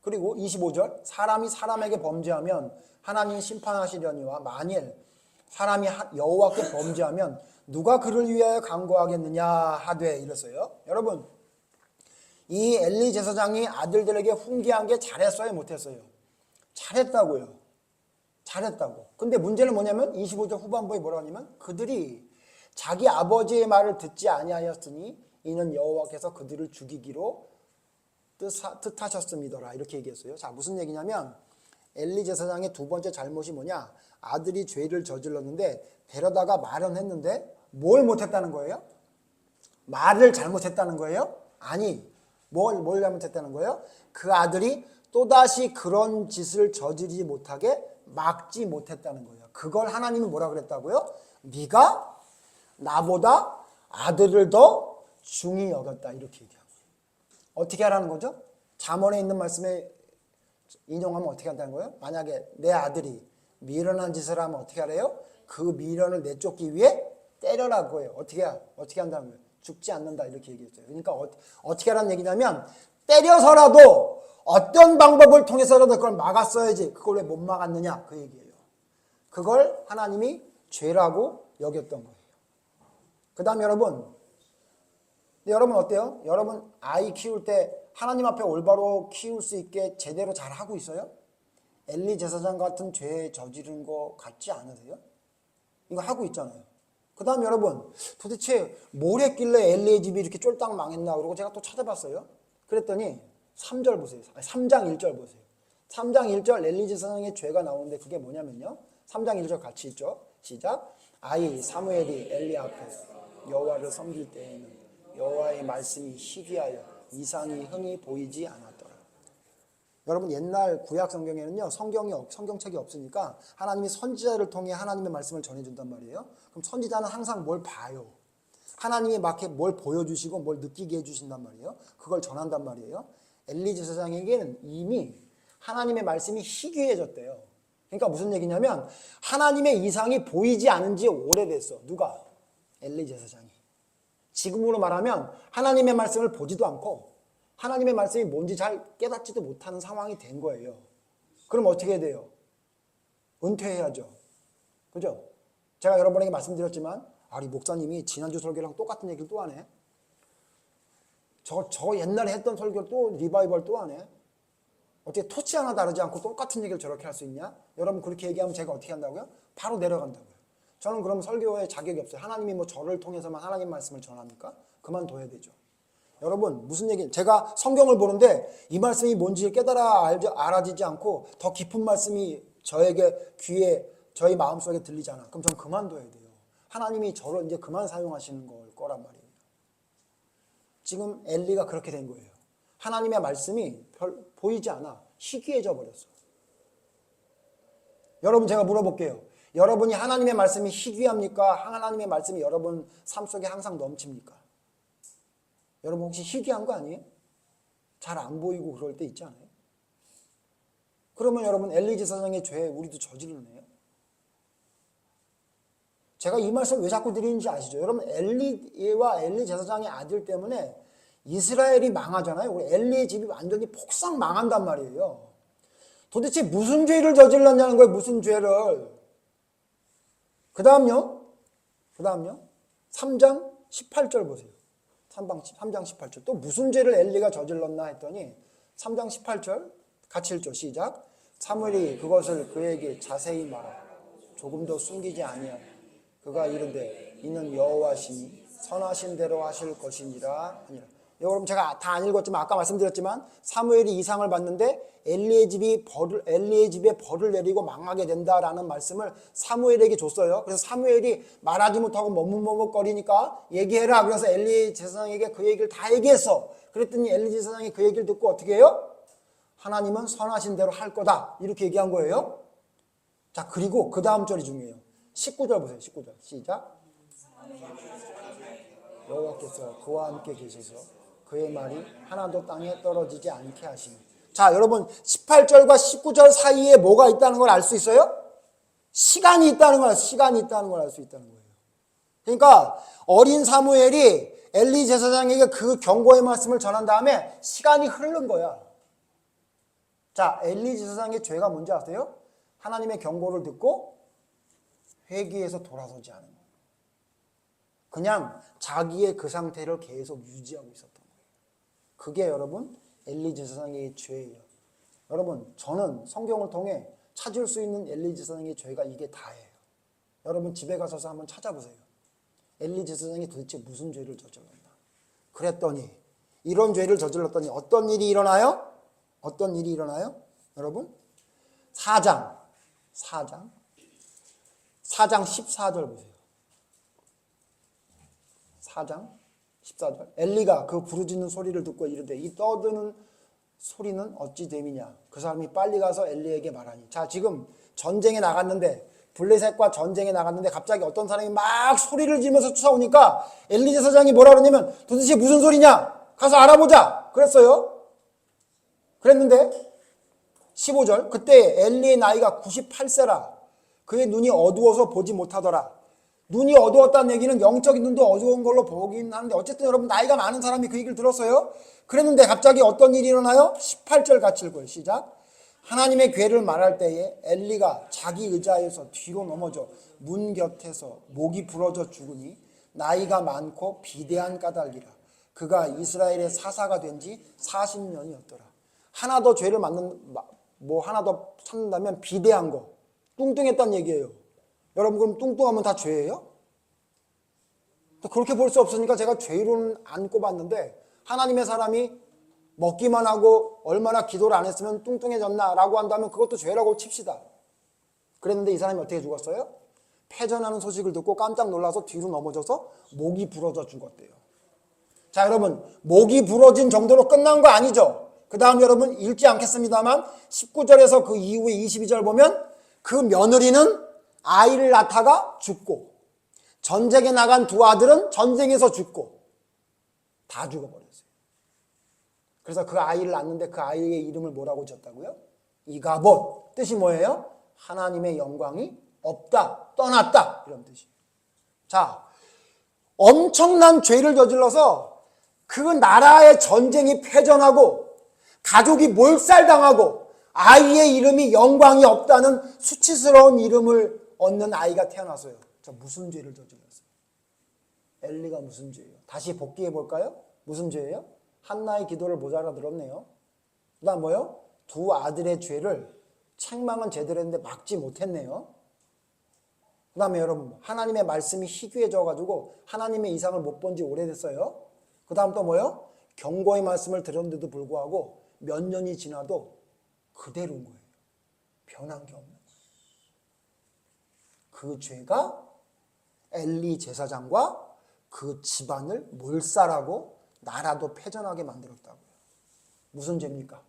그리고 25절 사람이 사람에게 범죄하면 하나님 심판하시려니와 만일 사람이 여호와께 범죄하면 누가 그를 위하여 간구하겠느냐 하되 이랬어요. 여러분 이 엘리 제사장이 아들들에게 훈계한 게 잘했어요 못했어요? 잘했다고요. 잘했다고. 근데 문제는 뭐냐면 25절 후반부에 뭐라고 하냐면 그들이 자기 아버지의 말을 듣지 아니하였으니 이는 여호와께서 그들을 죽이기로 뜻하셨음이더라 이렇게 얘기했어요. 자 무슨 얘기냐면 엘리 제사장의 두 번째 잘못이 뭐냐? 아들이 죄를 저질렀는데 데려다가 마련했는데 뭘 못했다는 거예요? 말을 잘못했다는 거예요? 아니 뭘 잘못했다는 거예요? 그 아들이 또다시 그런 짓을 저지르지 못하게 막지 못했다는 거예요. 그걸 하나님이 뭐라 그랬다고요? 네가 나보다 아들을 더 중히 여겼다 이렇게 얘기하고 어떻게 하라는 거죠? 잠언에 있는 말씀에 인용하면 어떻게 한다는 거예요? 만약에 내 아들이 미련한 짓을 하면 어떻게 하래요? 그 미련을 내쫓기 위해 때려라고 해요. 어떻게 한다는 거예요? 죽지 않는다 이렇게 얘기했어요. 그러니까 어떻게 하라는 얘기냐면 때려서라도 어떤 방법을 통해서라도 그걸 막았어야지 그걸 왜 못 막았느냐 그 얘기예요. 그걸 하나님이 죄라고 여겼던 거예요. 그 다음 여러분 어때요? 여러분 아이 키울 때 하나님 앞에 올바로 키울 수 있게 제대로 잘 하고 있어요? 엘리 제사장 같은 죄 저지른 거 같지 않으세요? 이거 하고 있잖아요. 그 다음 여러분 도대체 뭘 했길래 엘리의 집이 이렇게 쫄딱 망했나 그러고 제가 또 찾아봤어요. 그랬더니 3절 보세요. 3장 1절 보세요. 3장 1절 엘리 제사장의 죄가 나오는데 그게 뭐냐면요. 3장 1절 같이 읽죠. 시작. 아이 사무엘이 엘리 앞에 여호와를 섬길 때에는 여호와의 말씀이 희귀하여 이상이 흔히 보이지 않았더라. 여러분 옛날 구약 성경에는요 성경책이 없으니까 하나님이 선지자를 통해 하나님의 말씀을 전해준단 말이에요. 그럼 선지자는 항상 뭘 봐요. 하나님이 막 뭘 보여주시고 뭘 느끼게 해주신단 말이에요. 그걸 전한단 말이에요. 엘리 제사장에게는 이미 하나님의 말씀이 희귀해졌대요. 그러니까 무슨 얘기냐면 하나님의 이상이 보이지 않은 지 오래됐어. 누가? 엘리 제사장이. 지금으로 말하면 하나님의 말씀을 보지도 않고 하나님의 말씀이 뭔지 잘 깨닫지도 못하는 상황이 된 거예요. 그럼 어떻게 해야 돼요? 은퇴해야죠. 그죠? 제가 여러분에게 말씀드렸지만 우리 목사님이 지난주 설교랑 똑같은 얘기를 또 하네. 저 옛날에 했던 설교를 또 리바이벌 또 하네. 어떻게 토치 하나 다르지 않고 똑같은 얘기를 저렇게 할 수 있냐? 여러분 그렇게 얘기하면 제가 어떻게 한다고요? 바로 내려간다고요. 저는 그럼 설교에 자격이 없어요. 하나님이 뭐 저를 통해서만 하나님 말씀을 전합니까? 그만둬야 되죠. 여러분 무슨 얘기? 제가 성경을 보는데 이 말씀이 뭔지 알아지지 않고 더 깊은 말씀이 저에게 귀에 저희 마음속에 들리잖아. 그럼 전 그만둬야 돼요. 하나님이 저를 이제 그만 사용하시는 걸 거란 말이에요. 지금 엘리가 그렇게 된 거예요. 하나님의 말씀이 별 보이지 않아. 희귀해져 버렸어. 여러분 제가 물어볼게요. 여러분이 하나님의 말씀이 희귀합니까? 하나님의 말씀이 여러분 삶 속에 항상 넘칩니까? 여러분 혹시 희귀한 거 아니에요? 잘 안 보이고 그럴 때 있지 않아요? 그러면 여러분 엘리 제사장의 죄 우리도 저지르네요. 제가 이 말씀 왜 자꾸 드리는지 아시죠? 여러분 엘리와 엘리 제사장의 아들 때문에 이스라엘이 망하잖아요. 우리 엘리의 집이 완전히 폭삭 망한단 말이에요. 도대체 무슨 죄를 저질렀냐는 거예요. 무슨 죄를. 그 다음요. 3장 18절 보세요. 3장 18절. 또 무슨 죄를 엘리가 저질렀나 했더니 3장 18절 같이 읽죠. 시작. 사무엘이 그것을 그에게 자세히 말하고 조금도 숨기지 아니하고 그가 이르되 이는 여호와시니 선하신 대로 하실 것이니라 하니라. 여러분 제가 다 안 읽었지만 아까 말씀드렸지만 사무엘이 이상을 봤는데 엘리의 집에 벌을 내리고 망하게 된다라는 말씀을 사무엘에게 줬어요. 그래서 사무엘이 말하지 못하고 머뭇머뭇거리니까 얘기해라. 그래서 엘리 제사장에게 그 얘기를 다 얘기했어. 그랬더니 엘리 제사장이 그 얘기를 듣고 어떻게 해요? 하나님은 선하신 대로 할 거다. 이렇게 얘기한 거예요. 자, 그리고 그 다음 절이 중요해요. 19절 보세요. 19절 시작. 여호와께서 그와 함께 계셔서 그의 말이 하나도 땅에 떨어지지 않게 하시니. 자, 여러분 18절과 19절 사이에 뭐가 있다는 걸 알 수 있어요? 시간이 있다는 걸 알 수 있다는 거예요. 그러니까 어린 사무엘이 엘리 제사장에게 그 경고의 말씀을 전한 다음에 시간이 흐른 거야. 자, 엘리 제사장의 죄가 뭔지 아세요? 하나님의 경고를 듣고 회개해서 돌아서지 않은 거예요. 그냥 자기의 그 상태를 계속 유지하고 있었던 거예요. 그게 여러분 엘리 제사장의 죄예요. 여러분 저는 성경을 통해 찾을 수 있는 엘리 제사장의 죄가 이게 다예요. 여러분 집에 가셔서 한번 찾아보세요. 엘리 제사장이 도대체 무슨 죄를 저질렀나. 그랬더니 이런 죄를 저질렀더니 어떤 일이 일어나요? 여러분 4장 14절 보세요. 4장 14절. 엘리가 그 부르짖는 소리를 듣고 이르되 이 떠드는 소리는 어찌 됨이냐. 그 사람이 빨리 가서 엘리에게 말하니. 자, 지금 전쟁에 나갔는데 블레셋과 전쟁에 나갔는데 갑자기 어떤 사람이 막 소리를 지르면서 쫓아오니까 엘리 제사장이 뭐라 그러냐면 도대체 무슨 소리냐? 가서 알아보자. 그랬어요. 그랬는데 15절. 그때 엘리의 나이가 98세라. 그의 눈이 어두워서 보지 못하더라. 눈이 어두웠다는 얘기는 영적인 눈도 어두운 걸로 보긴 하는데 어쨌든 여러분 나이가 많은 사람이 그 얘기를 들었어요. 그랬는데 갑자기 어떤 일이 일어나요? 18절 같이 읽어요. 시작. 하나님의 괴를 말할 때에 엘리가 자기 의자에서 뒤로 넘어져 문 곁에서 목이 부러져 죽으니 나이가 많고 비대한 까닭이라. 그가 이스라엘의 사사가 된 지 40년이었더라. 하나 더 죄를 하나 더 찾는다면 비대한 거, 뚱뚱했다는 얘기예요. 여러분 그럼 뚱뚱하면 다 죄예요? 또 그렇게 볼 수 없으니까 제가 죄로는 안 꼽았는데 하나님의 사람이 먹기만 하고 얼마나 기도를 안 했으면 뚱뚱해졌나라고 한다면 그것도 죄라고 칩시다. 그랬는데 이 사람이 어떻게 죽었어요? 패전하는 소식을 듣고 깜짝 놀라서 뒤로 넘어져서 목이 부러져 죽었대요. 자, 여러분, 목이 부러진 정도로 끝난 거 아니죠? 그 다음 여러분 읽지 않겠습니다만 19절에서 그 이후에 22절 보면 그 며느리는 아이를 낳다가 죽고 전쟁에 나간 두 아들은 전쟁에서 죽고 다 죽어버렸어요. 그래서 그 아이를 낳는데 그 아이의 이름을 뭐라고 지었다고요? 이가봇. 뜻이 뭐예요? 하나님의 영광이 없다, 떠났다, 이런 뜻이에요. 자, 엄청난 죄를 저질러서 그 나라의 전쟁이 패전하고 가족이 몰살당하고 아이의 이름이 영광이 없다는 수치스러운 이름을 얻는 아이가 태어났어요. 자, 무슨 죄를 저질렀어요? 엘리가 무슨 죄예요? 다시 복기해 볼까요? 무슨 죄예요? 한나의 기도를 못 알아들었네요. 그 다음 뭐요? 두 아들의 죄를 책망은 제대로 했는데 막지 못했네요. 그 다음에 여러분, 하나님의 말씀이 희귀해져 가지고 하나님의 이상을 못 본 지 오래됐어요. 그 다음 또 뭐요? 경고의 말씀을 들었는데도 불구하고 몇 년이 지나도 그대로인 거예요. 변한 게 없는 거예요. 그 죄가 엘리 제사장과 그 집안을 몰살하고 나라도 패전하게 만들었다고요. 무슨 죄입니까?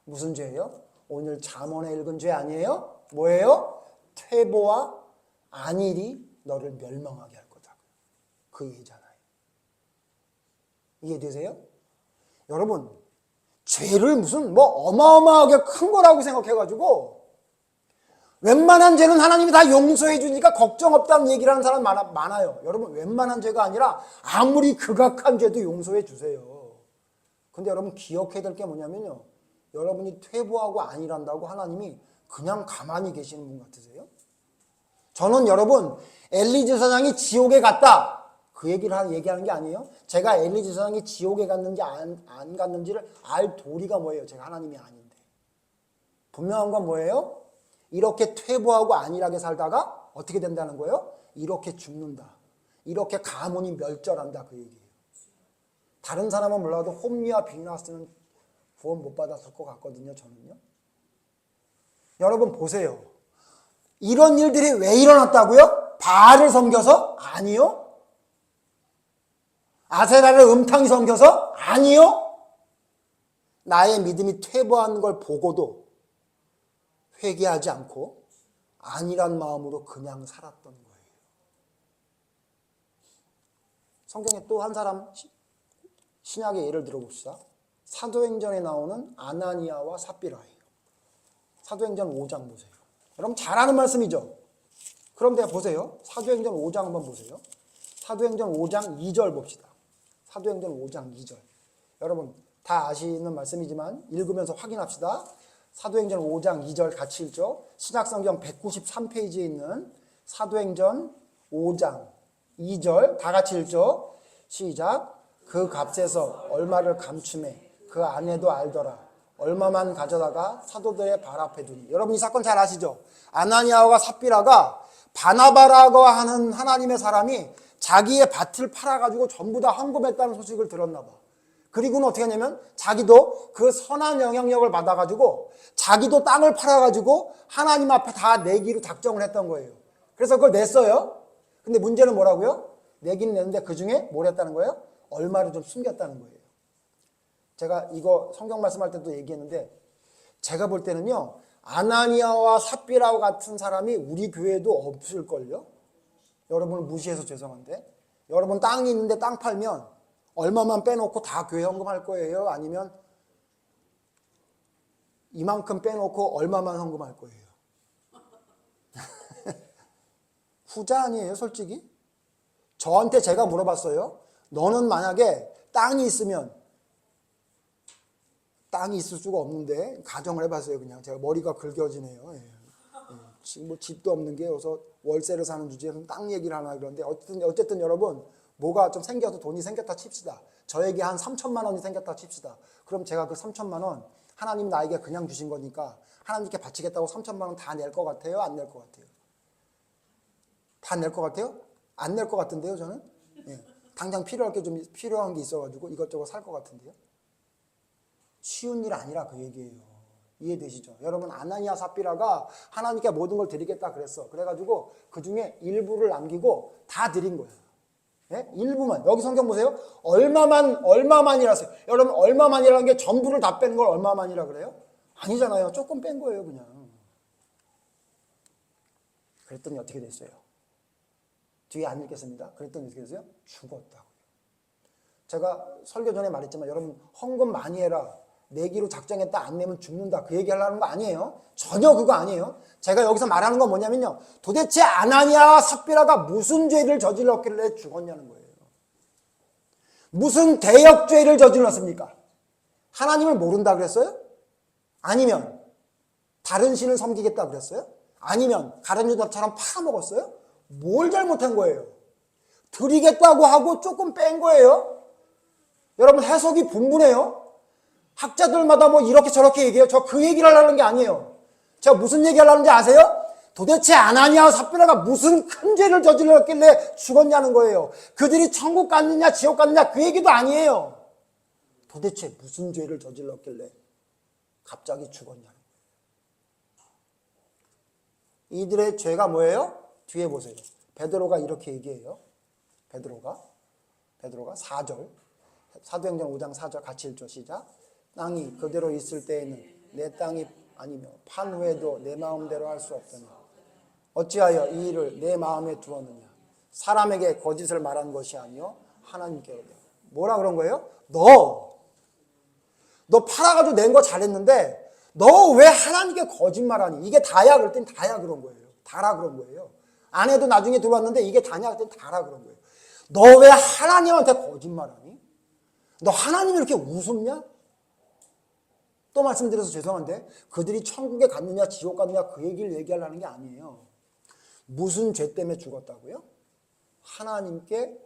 무슨 죄예요? 오늘 잠언에 읽은 죄 아니에요? 뭐예요? 퇴보와 안일이 너를 멸망하게 할 거다. 그 얘기잖아요. 이해되세요? 여러분, 죄를 무슨 어마어마하게 큰 거라고 생각해가지고 웬만한 죄는 하나님이 다 용서해 주니까 걱정 없다는 얘기를 하는 사람 많아요. 여러분, 웬만한 죄가 아니라 아무리 극악한 죄도 용서해 주세요. 근데 여러분 기억해야 될 게 뭐냐면요, 여러분이 퇴보하고 안일한다고 하나님이 그냥 가만히 계시는 분 같으세요? 저는 여러분 엘리 제사장이 지옥에 갔다 그 얘기를 얘기하는 게 아니에요. 제가 엘리 제사장이 지옥에 갔는지 안 갔는지를 알 도리가 뭐예요? 제가 하나님이 아닌데. 분명한 건 뭐예요? 이렇게 퇴보하고 안일하게 살다가 어떻게 된다는 거예요? 이렇게 죽는다. 이렇게 가문이 멸절한다, 그 얘기예요. 다른 사람은 몰라도 홈리와 비나스는 구원 못 받았을 것 같거든요, 저는요. 여러분 보세요. 이런 일들이 왜 일어났다고요? 바알을 섬겨서? 아니요. 아세라를 음탕히 섬겨서? 아니요. 나의 믿음이 퇴보하는 걸 보고도 회개하지 않고 안일한 마음으로 그냥 살았던 거예요. 성경에 또 한 사람 신약의 예를 들어봅시다. 사도행전에 나오는 아나니아와 삽비라예요. 사도행전 5장 보세요. 여러분 잘 아는 말씀이죠? 그런데 보세요. 사도행전 5장 한번 보세요. 사도행전 5장 2절 봅시다. 사도행전 5장 2절. 여러분 다 아시는 말씀이지만 읽으면서 확인합시다. 사도행전 5장 2절 같이 읽죠. 신약성경 193페이지에 있는 사도행전 5장 2절 다 같이 읽죠. 시작. 그 값에서 얼마를 감춤해 그 아내도 알더라. 얼마만 가져다가 사도들의 발 앞에 두니. 여러분 이 사건 잘 아시죠? 아나니아와 삽비라가 바나바라고 하는 하나님의 사람이 자기의 밭을 팔아가지고 전부 다 헌금했다는 소식을 들었나 봐. 그리고는 어떻게 하냐면 자기도 그 선한 영향력을 받아가지고 자기도 땅을 팔아가지고 하나님 앞에 다 내기로 작정을 했던 거예요. 그래서 그걸 냈어요. 근데 문제는 뭐라고요? 내기는 냈는데 그 중에 뭘 했다는 거예요? 얼마를 좀 숨겼다는 거예요. 제가 이거 성경 말씀할 때도 얘기했는데 제가 볼 때는요, 아나니아와 삽비라 같은 사람이 우리 교회에도 없을걸요? 여러분을 무시해서 죄송한데, 여러분 땅이 있는데 땅 팔면 얼마만 빼놓고 다 교회 헌금할 거예요? 아니면 이만큼 빼놓고 얼마만 헌금할 거예요? 후자 아니에요, 솔직히? 저한테 제가 물어봤어요. 너는 만약에 땅이 있으면, 땅이 있을 수가 없는데 가정을 해봤어요. 그냥 제가 머리가 긁혀지네요. 지금 뭐 집도 없는 게 여기서 월세를 사는 주제에서 땅 얘기를 하나 그런데 어쨌든 여러분 뭐가 좀 생겨서 돈이 생겼다 칩시다. 저에게 한 3천만 원이 생겼다 칩시다. 그럼 제가 그 3천만 원 하나님 나에게 그냥 주신 거니까 하나님께 바치겠다고 3천만 원 다 낼 것 같아요? 안 낼 것 같아요? 다 낼 것 같아요? 안 낼 것 같은데요, 저는? 예. 당장 필요한 게 있어가지고 이것저것 살 것 같은데요. 쉬운 일 아니라 그 얘기예요. 이해되시죠? 여러분 아나니아 삽비라가 하나님께 모든 걸 드리겠다 그랬어. 그래가지고 그 중에 일부를 남기고 다 드린 거예요. 예? 일부만. 여기 성경 보세요. 얼마만이라 써요. 여러분, 얼마만이라는 게 전부를 다 빼는 걸 얼마만이라 그래요? 아니잖아요. 조금 뺀 거예요, 그냥. 그랬더니 어떻게 됐어요? 뒤에 안 읽겠습니다. 그랬더니 어떻게 됐어요? 죽었다고요. 제가 설교 전에 말했지만 여러분, 헌금 많이 해라. 내기로 작정했다 안 내면 죽는다. 그 얘기 하려는 거 아니에요. 전혀 그거 아니에요. 제가 여기서 말하는 건 뭐냐면요. 도대체 아나니아와 삽비라가 무슨 죄를 저질렀길래 죽었냐는 거예요. 무슨 대역죄를 저질렀습니까? 하나님을 모른다 그랬어요? 아니면 다른 신을 섬기겠다 그랬어요? 아니면 가룟 유다처럼 팔아먹었어요? 뭘 잘못한 거예요? 드리겠다고 하고 조금 뺀 거예요? 여러분, 해석이 분분해요. 학자들마다 뭐 이렇게 저렇게 얘기해요. 저 그 얘기를 하려는 게 아니에요. 제가 무슨 얘기 하려는지 아세요? 도대체 아나니아와 삽비라가 무슨 큰 죄를 저질렀길래 죽었냐는 거예요. 그들이 천국 갔느냐 지옥 갔느냐 그 얘기도 아니에요. 도대체 무슨 죄를 저질렀길래 갑자기 죽었냐는 거예요. 이들의 죄가 뭐예요? 뒤에 보세요. 베드로가 이렇게 얘기해요. 베드로가 4절, 사도행전 5장 4절 같이 읽죠. 시작. 땅이 그대로 있을 때에는 내 땅이 아니며 판 후에도 내 마음대로 할 수 없더니 어찌하여 이 일을 내 마음에 두었느냐. 사람에게 거짓을 말한 것이 아니요 하나님께로다. 뭐라 그런 거예요? 너 팔아가지고 낸 거 잘했는데 너 왜 하나님께 거짓말하니? 이게 다야? 그랬더니 다야 그런 거예요. 다라 그런 거예요. 아내도 나중에 들어왔는데 이게 다냐? 그랬더니 다라 그런 거예요. 너 왜 하나님한테 거짓말하니? 너 하나님이 이렇게 우습냐? 또 말씀드려서 죄송한데 그들이 천국에 갔느냐 지옥 갔느냐 그 얘기를 얘기하려는 게 아니에요. 무슨 죄 때문에 죽었다고요? 하나님께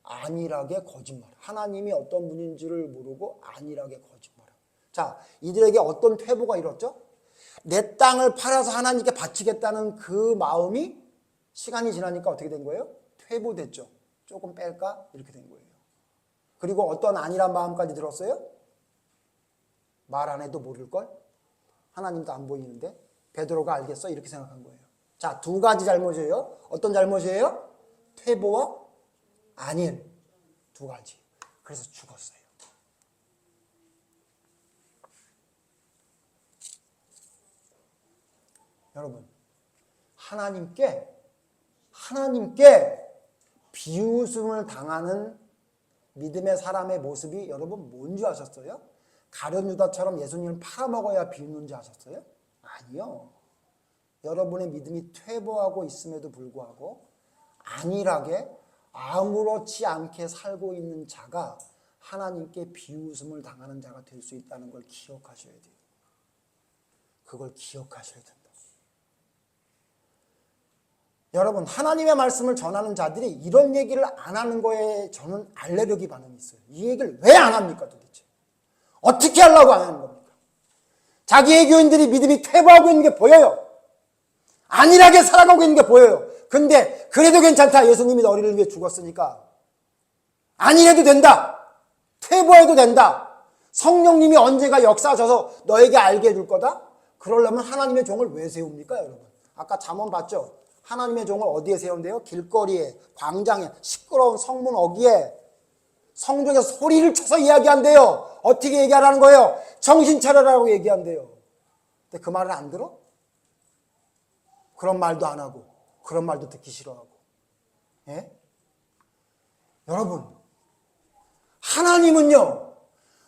안일하게 거짓말. 하나님이 어떤 분인지를 모르고 안일하게 거짓말. 자, 이들에게 어떤 퇴보가 이뤘죠? 내 땅을 팔아서 하나님께 바치겠다는 그 마음이 시간이 지나니까 어떻게 된 거예요? 퇴보됐죠. 조금 뺄까? 이렇게 된 거예요. 그리고 어떤 안일한 마음까지 들었어요? 말 안 해도 모를걸? 하나님도 안 보이는데 베드로가 알겠어? 이렇게 생각한 거예요. 자, 두 가지 잘못이에요. 어떤 잘못이에요? 퇴보와 안일. 두 가지. 그래서 죽었어요. 여러분, 하나님께 비웃음을 당하는 믿음의 사람의 모습이 여러분 뭔지 아셨어요? 가룟 유다처럼 예수님을 팔아먹어야 비웃는지 아셨어요? 아니요. 여러분의 믿음이 퇴보하고 있음에도 불구하고 안일하게 아무렇지 않게 살고 있는 자가 하나님께 비웃음을 당하는 자가 될 수 있다는 걸 기억하셔야 돼요. 그걸 기억하셔야 된다. 여러분, 하나님의 말씀을 전하는 자들이 이런 얘기를 안 하는 거에 저는 알레르기 반응이 있어요. 이 얘기를 왜 안 합니까 도대체? 어떻게 하려고 안 하는 겁니까? 자기의 교인들이 믿음이 퇴보하고 있는 게 보여요. 안일하게 살아가고 있는 게 보여요. 근데 그래도 괜찮다. 예수님이 너희를 위해 죽었으니까. 안일해도 된다. 퇴보해도 된다. 성령님이 언제가 역사하셔서 너에게 알게 해줄 거다? 그러려면 하나님의 종을 왜 세웁니까 여러분? 아까 잠언 봤죠? 하나님의 종을 어디에 세운대요? 길거리에, 광장에, 시끄러운 성문 어귀에, 성중에서 소리를 쳐서 이야기한대요. 어떻게 얘기하라는 거예요? 정신 차려라고 얘기한대요. 근데 그 말을 안 들어? 그런 말도 안 하고 그런 말도 듣기 싫어하고. 예? 여러분, 하나님은요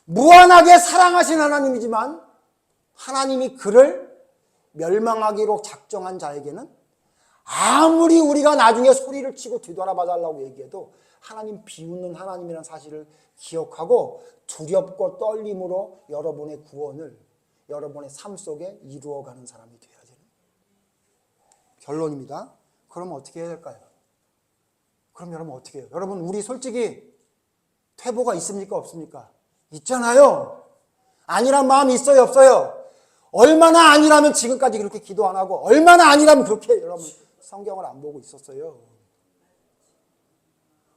무한하게 사랑하신 하나님이지만 하나님이 그를 멸망하기로 작정한 자에게는 아무리 우리가 나중에 소리를 치고 뒤돌아봐 달라고 얘기해도 하나님 비웃는 하나님이라는 사실을 기억하고 두렵고 떨림으로 여러분의 구원을 여러분의 삶 속에 이루어가는 사람이 되어야 되는 결론입니다. 그러면 어떻게 해야 될까요? 그럼 여러분 어떻게 해요? 여러분 우리 솔직히 퇴보가 있습니까? 없습니까? 있잖아요. 아니란 마음이 있어요? 없어요? 얼마나 아니라면 지금까지 그렇게 기도 안 하고 얼마나 아니라면 그렇게 여러분 성경을 안 보고 있었어요.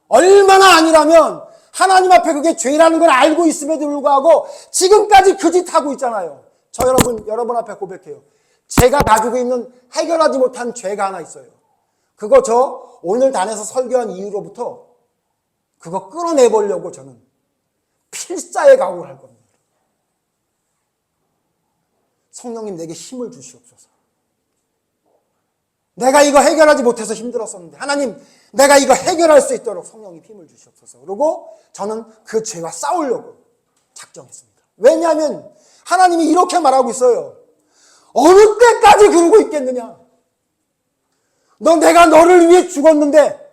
얼마나 아니라면 하나님 앞에 그게 죄라는 걸 알고 있음에도 불구하고 지금까지 그 짓 하고 있잖아요. 저 여러분 앞에 고백해요. 제가 가지고 있는 해결하지 못한 죄가 하나 있어요. 그거 저 오늘 단에서 설교한 이후로부터 그거 끌어내보려고 저는 필사의 각오를 할 겁니다. 성령님 내게 힘을 주시옵소서. 내가 이거 해결하지 못해서 힘들었었는데 하나님 내가 이거 해결할 수 있도록 성령님 힘을 주시옵소서. 그리고 저는 그 죄와 싸우려고 작정했습니다. 왜냐하면 하나님이 이렇게 말하고 있어요. 어느 때까지 그러고 있겠느냐? 내가 너를 위해 죽었는데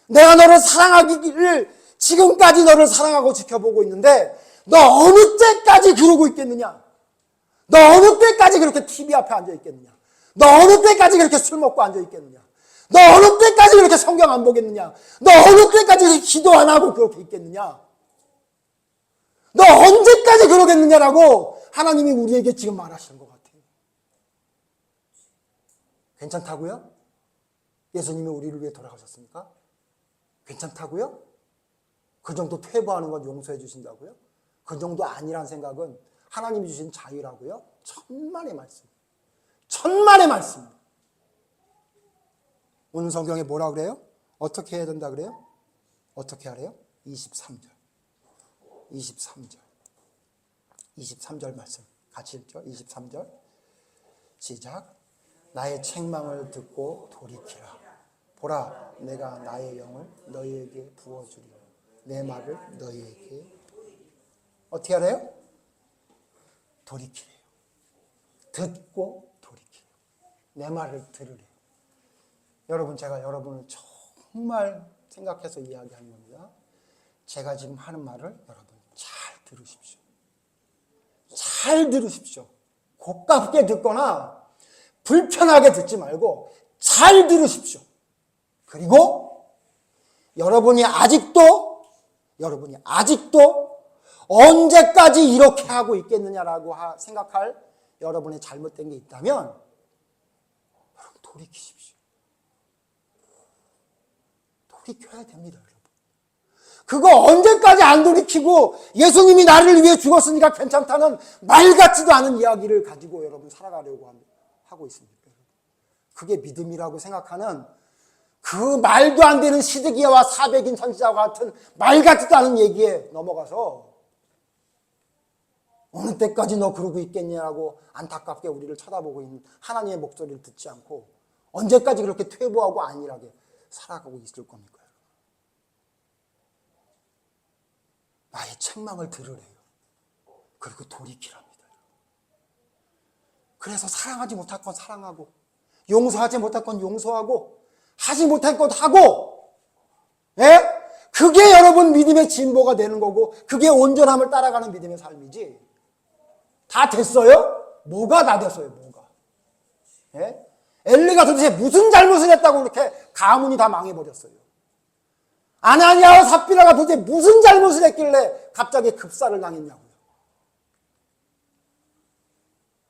내가 너를 사랑하기를 지금까지 너를 사랑하고 지켜보고 있는데 너 어느 때까지 그러고 있겠느냐? 너 어느 때까지 그렇게 TV 앞에 앉아 있겠느냐? 너 어느 때까지 그렇게 술 먹고 앉아 있겠느냐? 너 어느 때까지 그렇게 성경 안 보겠느냐? 너 어느 때까지 기도 안 하고 그렇게 있겠느냐? 너 언제까지 그러겠느냐라고 하나님이 우리에게 지금 말하시는 것 같아요. 괜찮다고요? 예수님이 우리를 위해 돌아가셨습니까? 괜찮다고요? 그 정도 퇴보하는 건 용서해 주신다고요? 그 정도 아니란 생각은 하나님이 주신 자유라고요? 천만의 말씀. 천만의 말씀. 오늘 성경에 뭐라 그래요? 어떻게 해야 된다 그래요? 어떻게 하래요? 23절. 23절 말씀. 같이 읽죠? 23절. 시작. 나의 책망을 듣고 돌이키라. 보라, 내가 나의 영을 너희에게 부어주리라. 내 말을 너희에게 어떻게 하래요? 돌이키래요. 듣고 돌이키래요. 내 말을 들으래요. 여러분, 제가 여러분을 정말 생각해서 이야기하는 겁니다. 제가 지금 하는 말을 여러분 잘 들으십시오. 잘 들으십시오. 고깝게 듣거나 불편하게 듣지 말고 잘 들으십시오. 그리고 여러분이 아직도 언제까지 이렇게 하고 있겠느냐라고 생각할 여러분의 잘못된 게 있다면 여러분 돌이키십시오. 돌이켜야 됩니다, 여러분. 그거 언제까지 안 돌이키고 예수님이 나를 위해 죽었으니까 괜찮다는 말 같지도 않은 이야기를 가지고 여러분 살아가려고 하고 있습니다. 그게 믿음이라고 생각하는 그 말도 안 되는 시드기야와 사백인 선지자와 같은 말 같지도 않은 얘기에 넘어가서 어느 때까지 너 그러고 있겠냐고 안타깝게 우리를 쳐다보고 있는 하나님의 목소리를 듣지 않고 언제까지 그렇게 퇴보하고 안일하게 살아가고 있을 겁니까? 나의 책망을 들으래요. 그리고 돌이키랍니다. 그래서 사랑하지 못할 건 사랑하고 용서하지 못할 건 용서하고 하지 못할 것 하고, 예? 그게 여러분 믿음의 진보가 되는 거고 그게 온전함을 따라가는 믿음의 삶이지. 다 됐어요? 뭐가 다 됐어요? 뭐가? 예? 엘리가 도대체 무슨 잘못을 했다고 그렇게 가문이 다 망해버렸어요? 아나니아와 삽비라가 도대체 무슨 잘못을 했길래 갑자기 급사를 당했냐고요?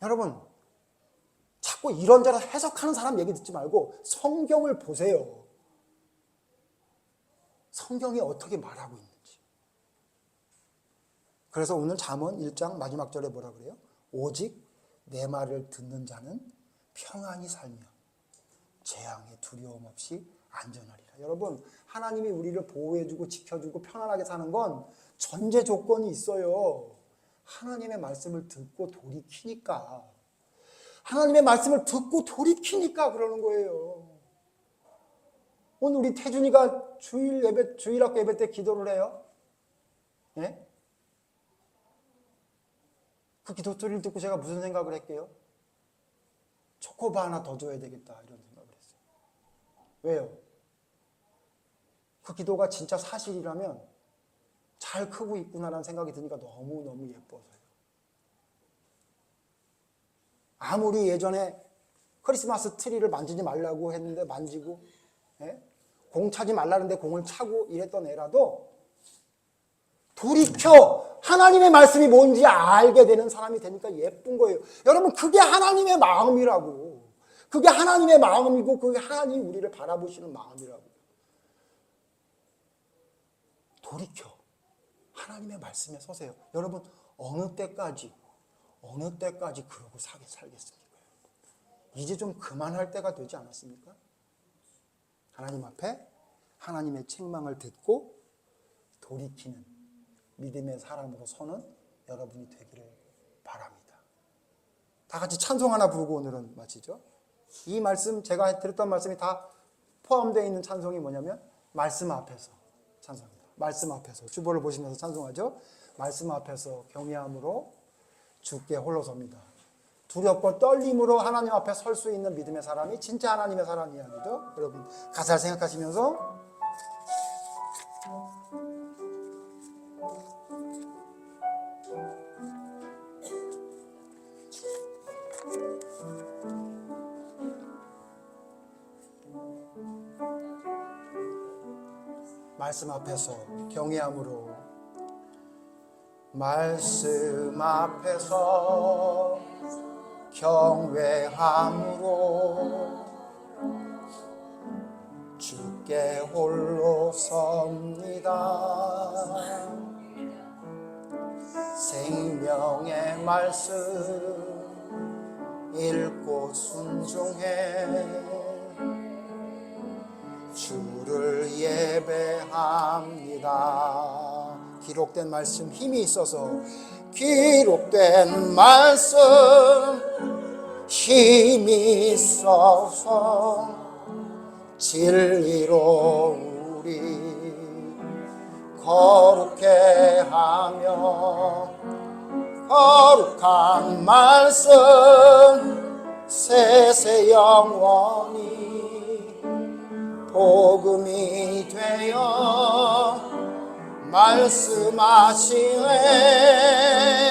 여러분, 자꾸 이런저런 해석하는 사람 얘기 듣지 말고 성경을 보세요. 성경이 어떻게 말하고 있는지. 그래서 오늘 잠언 1장 마지막 절에 뭐라 그래요? 오직 내 말을 듣는 자는 평안히 살며 재앙에 두려움 없이 안전하리라. 여러분, 하나님이 우리를 보호해주고 지켜주고 편안하게 사는 건 전제 조건이 있어요. 하나님의 말씀을 듣고 돌이키니까. 하나님의 말씀을 듣고 돌이키니까 그러는 거예요. 오늘 우리 태준이가 주일학교 예배 때 기도를 해요. 예? 그 기도 소리를 듣고 제가 무슨 생각을 했게요? 초코바 하나 더 줘야 되겠다 이런 생각을 했어요. 왜요? 그 기도가 진짜 사실이라면 잘 크고 있구나라는 생각이 드니까 너무너무 예뻐서요. 아무리 예전에 크리스마스 트리를 만지지 말라고 했는데 만지고, 예? 공 차지 말라는데 공을 차고 이랬던 애라도 돌이켜 하나님의 말씀이 뭔지 알게 되는 사람이 되니까 예쁜 거예요. 여러분, 그게 하나님의 마음이라고. 그게 하나님의 마음이고 그게 하나님이 우리를 바라보시는 마음이라고. 돌이켜 하나님의 말씀에 서세요. 여러분, 어느 때까지 그러고 살겠습니까? 이제 좀 그만할 때가 되지 않았습니까? 하나님 앞에 하나님의 책망을 듣고 돌이키는 믿음의 사람으로 서는 여러분이 되기를 바랍니다. 다 같이 찬송 하나 부르고 오늘은 마치죠. 이 말씀, 제가 드렸던 말씀이 다 포함되어 있는 찬송이 뭐냐면 말씀 앞에서 찬송입니다. 말씀 앞에서 주보를 보시면서 찬송하죠. 말씀 앞에서 경외함으로 주께 홀로 섭니다. 두렵고 떨림으로 하나님 앞에 설 수 있는 믿음의 사람이 진짜 하나님의 사람 이야기죠. 여러분 가사를 생각하시면서 말씀 앞에서 경외함으로 말씀 앞에서 경외함으로 주께 홀로 섭니다. 생명의 말씀 읽고 순종해 주를 예배합니다. 기록된 말씀 힘이 있어서 기록된 말씀 힘이 있어서 진리로 우리 거룩해 하며 거룩한 말씀 세세 영원히 복음이 되어 말씀하시네.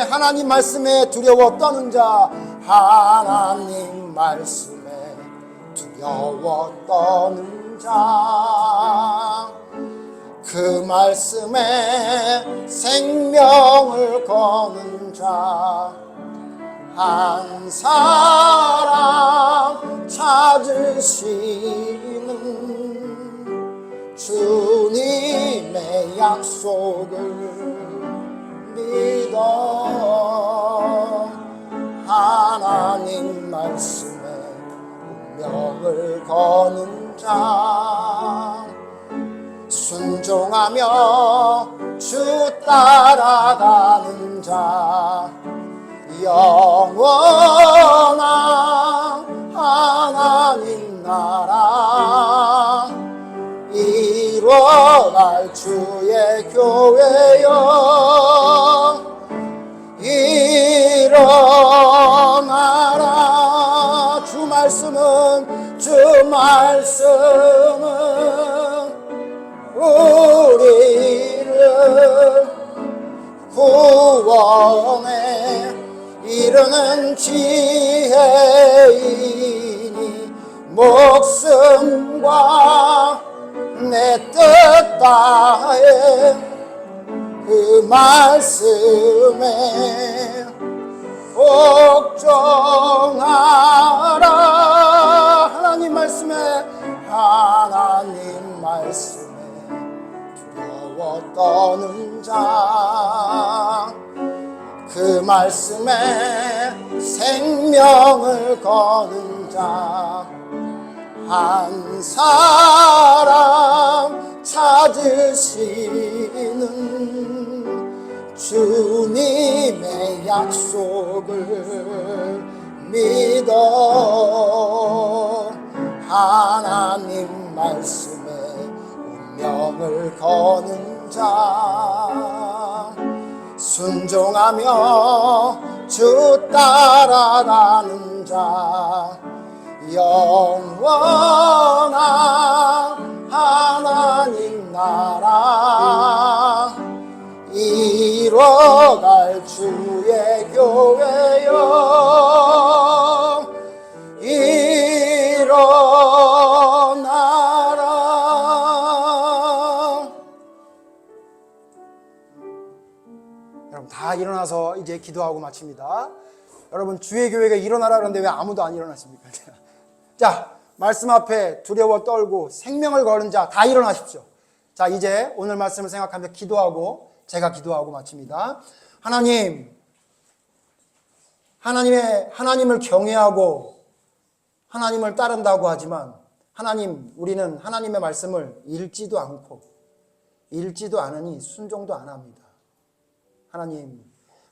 하나님 말씀에 두려워 떠는 자, 하나님 말씀에 두려워 떠는 자, 그 말씀에 생명을 거는 자, 한 사람 찾으시는 주님의 약속을 믿어 하나님 말씀에 운명을 거는 자, 순종하며 주 따라가는 자, 영원한 하나님 나라 이뤄갈 주의 교회여 일어나라. 주 말씀은 우리를 구원해 이르는 지혜이니 목숨과 내 뜻 다해 그 말씀에 복종하라. 하나님 말씀에 두려워 떠는 자, 그 말씀에 생명을 거는 자, 한 사람 찾으시는 주님의 약속을 믿어 하나님 말씀에 운명을 거는 자, 순종하며 주 따라가는 자, 영원한 하나님 나라 이뤄갈 주의 교회여 일어나라. 여러분 다 일어나서 이제 기도하고 마칩니다. 여러분 주의 교회가 일어나라 그러는데 왜 아무도 안 일어났습니까? 자, 말씀 앞에 두려워 떨고 생명을 거는 자 다 일어나십시오. 자, 이제 오늘 말씀을 생각하며 기도하고 제가 기도하고 마칩니다. 하나님을 경외하고 하나님을 따른다고 하지만 우리는 하나님의 말씀을 읽지도 않고 읽지도 않으니 순종도 안 합니다.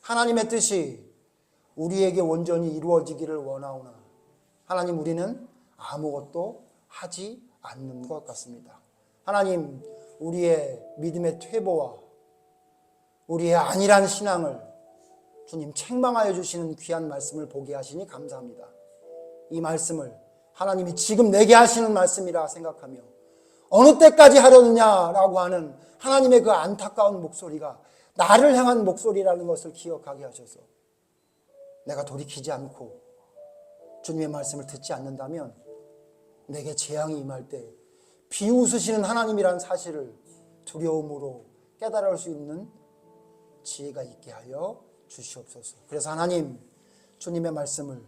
하나님의 뜻이 우리에게 온전히 이루어지기를 원하오나 하나님, 우리는 아무것도 하지 않는 것 같습니다. 하나님, 우리의 믿음의 퇴보와 우리의 안일한 신앙을 주님 책망하여 주시는 귀한 말씀을 보게 하시니 감사합니다. 이 말씀을 하나님이 지금 내게 하시는 말씀이라 생각하며 어느 때까지 하려느냐라고 하는 하나님의 그 안타까운 목소리가 나를 향한 목소리라는 것을 기억하게 하셔서 내가 돌이키지 않고 주님의 말씀을 듣지 않는다면 내게 재앙이 임할 때 비웃으시는 하나님이라는 사실을 두려움으로 깨달을 수 있는 지혜가 있게 하여 주시옵소서. 그래서 하나님, 주님의 말씀을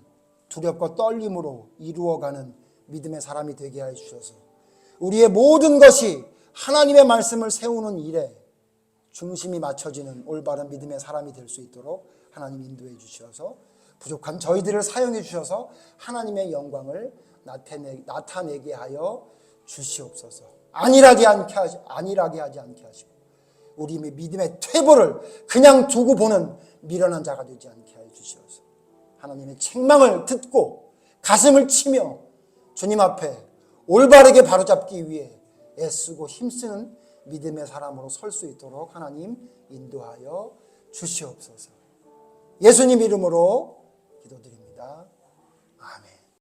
두렵고 떨림으로 이루어가는 믿음의 사람이 되게 하여 주셔서 우리의 모든 것이 하나님의 말씀을 세우는 일에 중심이 맞춰지는 올바른 믿음의 사람이 될 수 있도록 하나님 인도해 주셔서 부족한 저희들을 사용해 주셔서 하나님의 영광을 나타내게 하여 주시옵소서. 안일하게 하지 않게 하시고 우리 믿음의 퇴보를 그냥 두고 보는 미련한 자가 되지 않게 하여 주시옵소서. 하나님의 책망을 듣고 가슴을 치며 주님 앞에 올바르게 바로잡기 위해 애쓰고 힘쓰는 믿음의 사람으로 설 수 있도록 하나님 인도하여 주시옵소서. 예수님 이름으로 기도드립니다. 아멘.